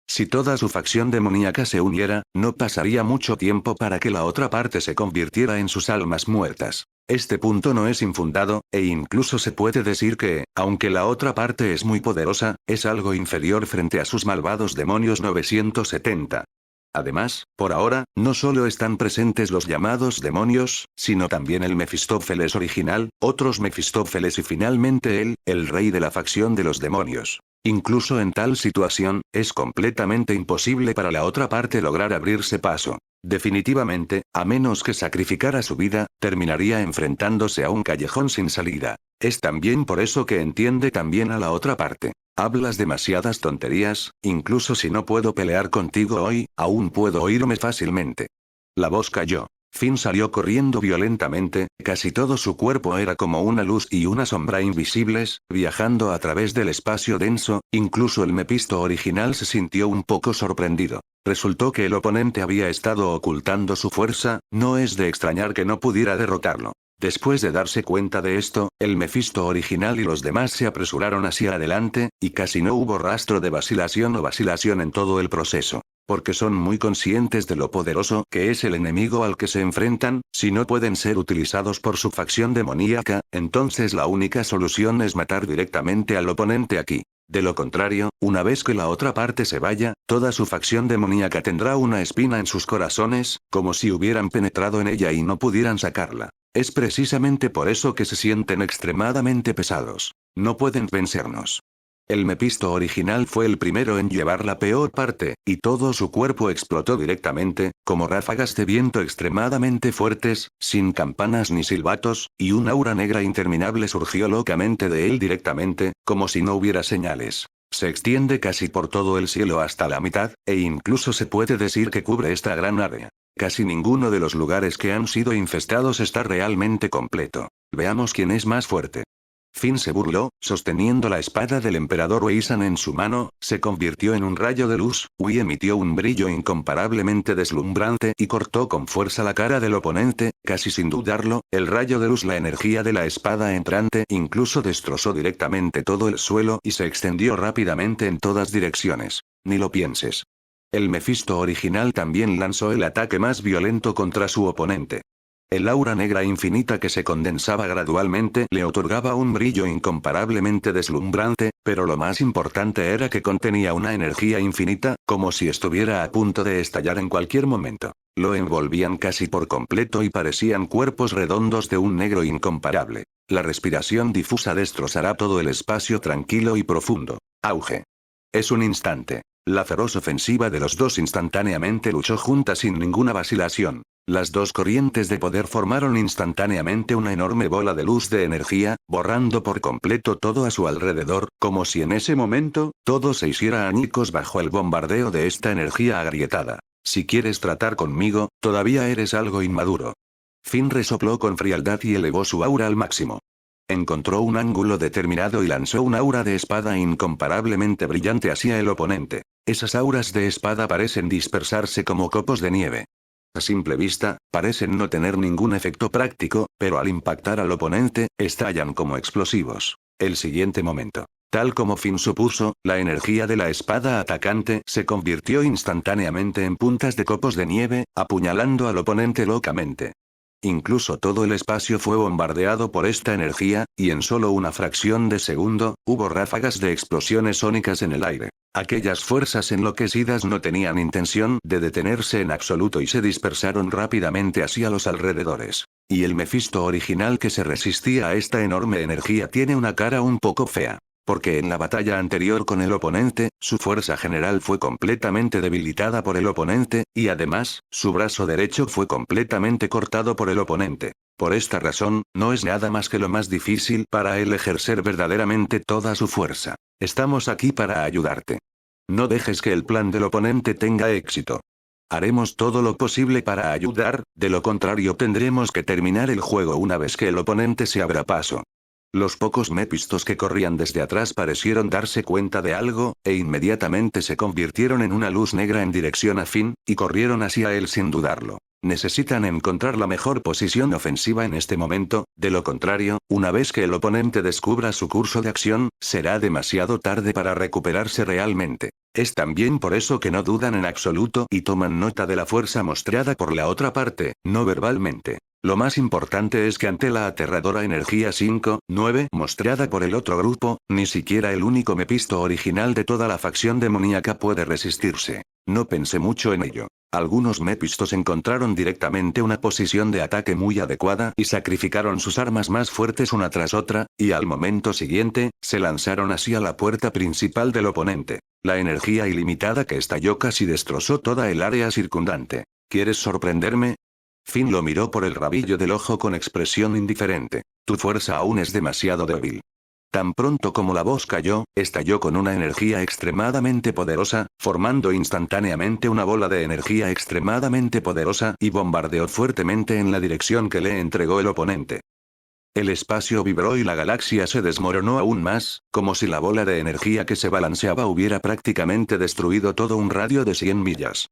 Si toda su facción demoníaca se uniera, no pasaría mucho tiempo para que la otra parte se convirtiera en sus almas muertas. Este punto no es infundado, e incluso se puede decir que, aunque la otra parte es muy poderosa, es algo inferior frente a sus malvados demonios 970. Además, por ahora, no solo están presentes los llamados demonios, sino también el Mefistófeles original, otros Mefistófeles y finalmente él, el rey de la facción de los demonios. Incluso en tal situación, es completamente imposible para la otra parte lograr abrirse paso. Definitivamente, a menos que sacrificara su vida, terminaría enfrentándose a un callejón sin salida. Es también por eso que entiende también a la otra parte. Hablas demasiadas tonterías, incluso si no puedo pelear contigo hoy, aún puedo oírme fácilmente. La voz cayó. Finn salió corriendo violentamente, casi todo su cuerpo era como una luz y una sombra invisibles, viajando a través del espacio denso. Incluso el Mefisto original se sintió un poco sorprendido. Resultó que el oponente había estado ocultando su fuerza, no es de extrañar que no pudiera derrotarlo. Después de darse cuenta de esto, el Mefisto original y los demás se apresuraron hacia adelante, y casi no hubo rastro de vacilación en todo el proceso. Porque son muy conscientes de lo poderoso que es el enemigo al que se enfrentan. Si no pueden ser utilizados por su facción demoníaca, entonces la única solución es matar directamente al oponente aquí. De lo contrario, una vez que la otra parte se vaya, toda su facción demoníaca tendrá una espina en sus corazones, como si hubieran penetrado en ella y no pudieran sacarla. Es precisamente por eso que se sienten extremadamente pesados. No pueden vencernos. El Mefisto original fue el primero en llevar la peor parte, y todo su cuerpo explotó directamente, como ráfagas de viento extremadamente fuertes, sin campanas ni silbatos, y un aura negra interminable surgió locamente de él directamente, como si no hubiera señales. Se extiende casi por todo el cielo hasta la mitad, e incluso se puede decir que cubre esta gran área. Casi ninguno de los lugares que han sido infestados está realmente completo. Veamos quién es más fuerte. Finn se burló, sosteniendo la espada del emperador Weisan en su mano, se convirtió en un rayo de luz, y emitió un brillo incomparablemente deslumbrante y cortó con fuerza la cara del oponente. Casi sin dudarlo, el rayo de luz, la energía de la espada entrante, incluso destrozó directamente todo el suelo y se extendió rápidamente en todas direcciones. Ni lo pienses. El Mefisto original también lanzó el ataque más violento contra su oponente. El aura negra infinita que se condensaba gradualmente le otorgaba un brillo incomparablemente deslumbrante, pero lo más importante era que contenía una energía infinita, como si estuviera a punto de estallar en cualquier momento. Lo envolvían casi por completo y parecían cuerpos redondos de un negro incomparable. La respiración difusa destrozará todo el espacio tranquilo y profundo. Auge. Es un instante. La feroz ofensiva de los dos instantáneamente luchó juntas sin ninguna vacilación. Las dos corrientes de poder formaron instantáneamente una enorme bola de luz de energía, borrando por completo todo a su alrededor, como si en ese momento, todo se hiciera añicos bajo el bombardeo de esta energía agrietada. Si quieres tratar conmigo, todavía eres algo inmaduro. Finn resopló con frialdad y elevó su aura al máximo. Encontró un ángulo determinado y lanzó un aura de espada incomparablemente brillante hacia el oponente. Esas auras de espada parecen dispersarse como copos de nieve. A simple vista, parecen no tener ningún efecto práctico, pero al impactar al oponente, estallan como explosivos. El siguiente momento. Tal como Finn supuso, la energía de la espada atacante se convirtió instantáneamente en puntas de copos de nieve, apuñalando al oponente locamente. Incluso todo el espacio fue bombardeado por esta energía, y en solo una fracción de segundo, hubo ráfagas de explosiones sónicas en el aire. Aquellas fuerzas enloquecidas no tenían intención de detenerse en absoluto y se dispersaron rápidamente hacia los alrededores. Y el Mefisto original que se resistía a esta enorme energía tiene una cara un poco fea. Porque en la batalla anterior con el oponente, su fuerza general fue completamente debilitada por el oponente, y además, su brazo derecho fue completamente cortado por el oponente. Por esta razón, no es nada más que lo más difícil para él ejercer verdaderamente toda su fuerza. Estamos aquí para ayudarte. No dejes que el plan del oponente tenga éxito. Haremos todo lo posible para ayudar, de lo contrario tendremos que terminar el juego una vez que el oponente se abra paso. Los pocos mepistos que corrían desde atrás parecieron darse cuenta de algo, e inmediatamente se convirtieron en una luz negra en dirección a Finn, y corrieron hacia él sin dudarlo. Necesitan encontrar la mejor posición ofensiva en este momento, de lo contrario, una vez que el oponente descubra su curso de acción, será demasiado tarde para recuperarse realmente. Es también por eso que no dudan en absoluto y toman nota de la fuerza mostrada por la otra parte, no verbalmente. Lo más importante es que ante la aterradora energía 5-9 mostrada por el otro grupo, ni siquiera el único mepisto original de toda la facción demoníaca puede resistirse. No pensé mucho en ello. Algunos mepistos encontraron directamente una posición de ataque muy adecuada y sacrificaron sus armas más fuertes una tras otra, y al momento siguiente, se lanzaron hacia la puerta principal del oponente. La energía ilimitada que estalló casi destrozó toda el área circundante. ¿Quieres sorprenderme? Finn lo miró por el rabillo del ojo con expresión indiferente. Tu fuerza aún es demasiado débil. Tan pronto como la voz cayó, estalló con una energía extremadamente poderosa, formando instantáneamente una bola de energía extremadamente poderosa y bombardeó fuertemente en la dirección que le entregó el oponente. El espacio vibró y la galaxia se desmoronó aún más, como si la bola de energía que se balanceaba hubiera prácticamente destruido todo un radio de 100 millas.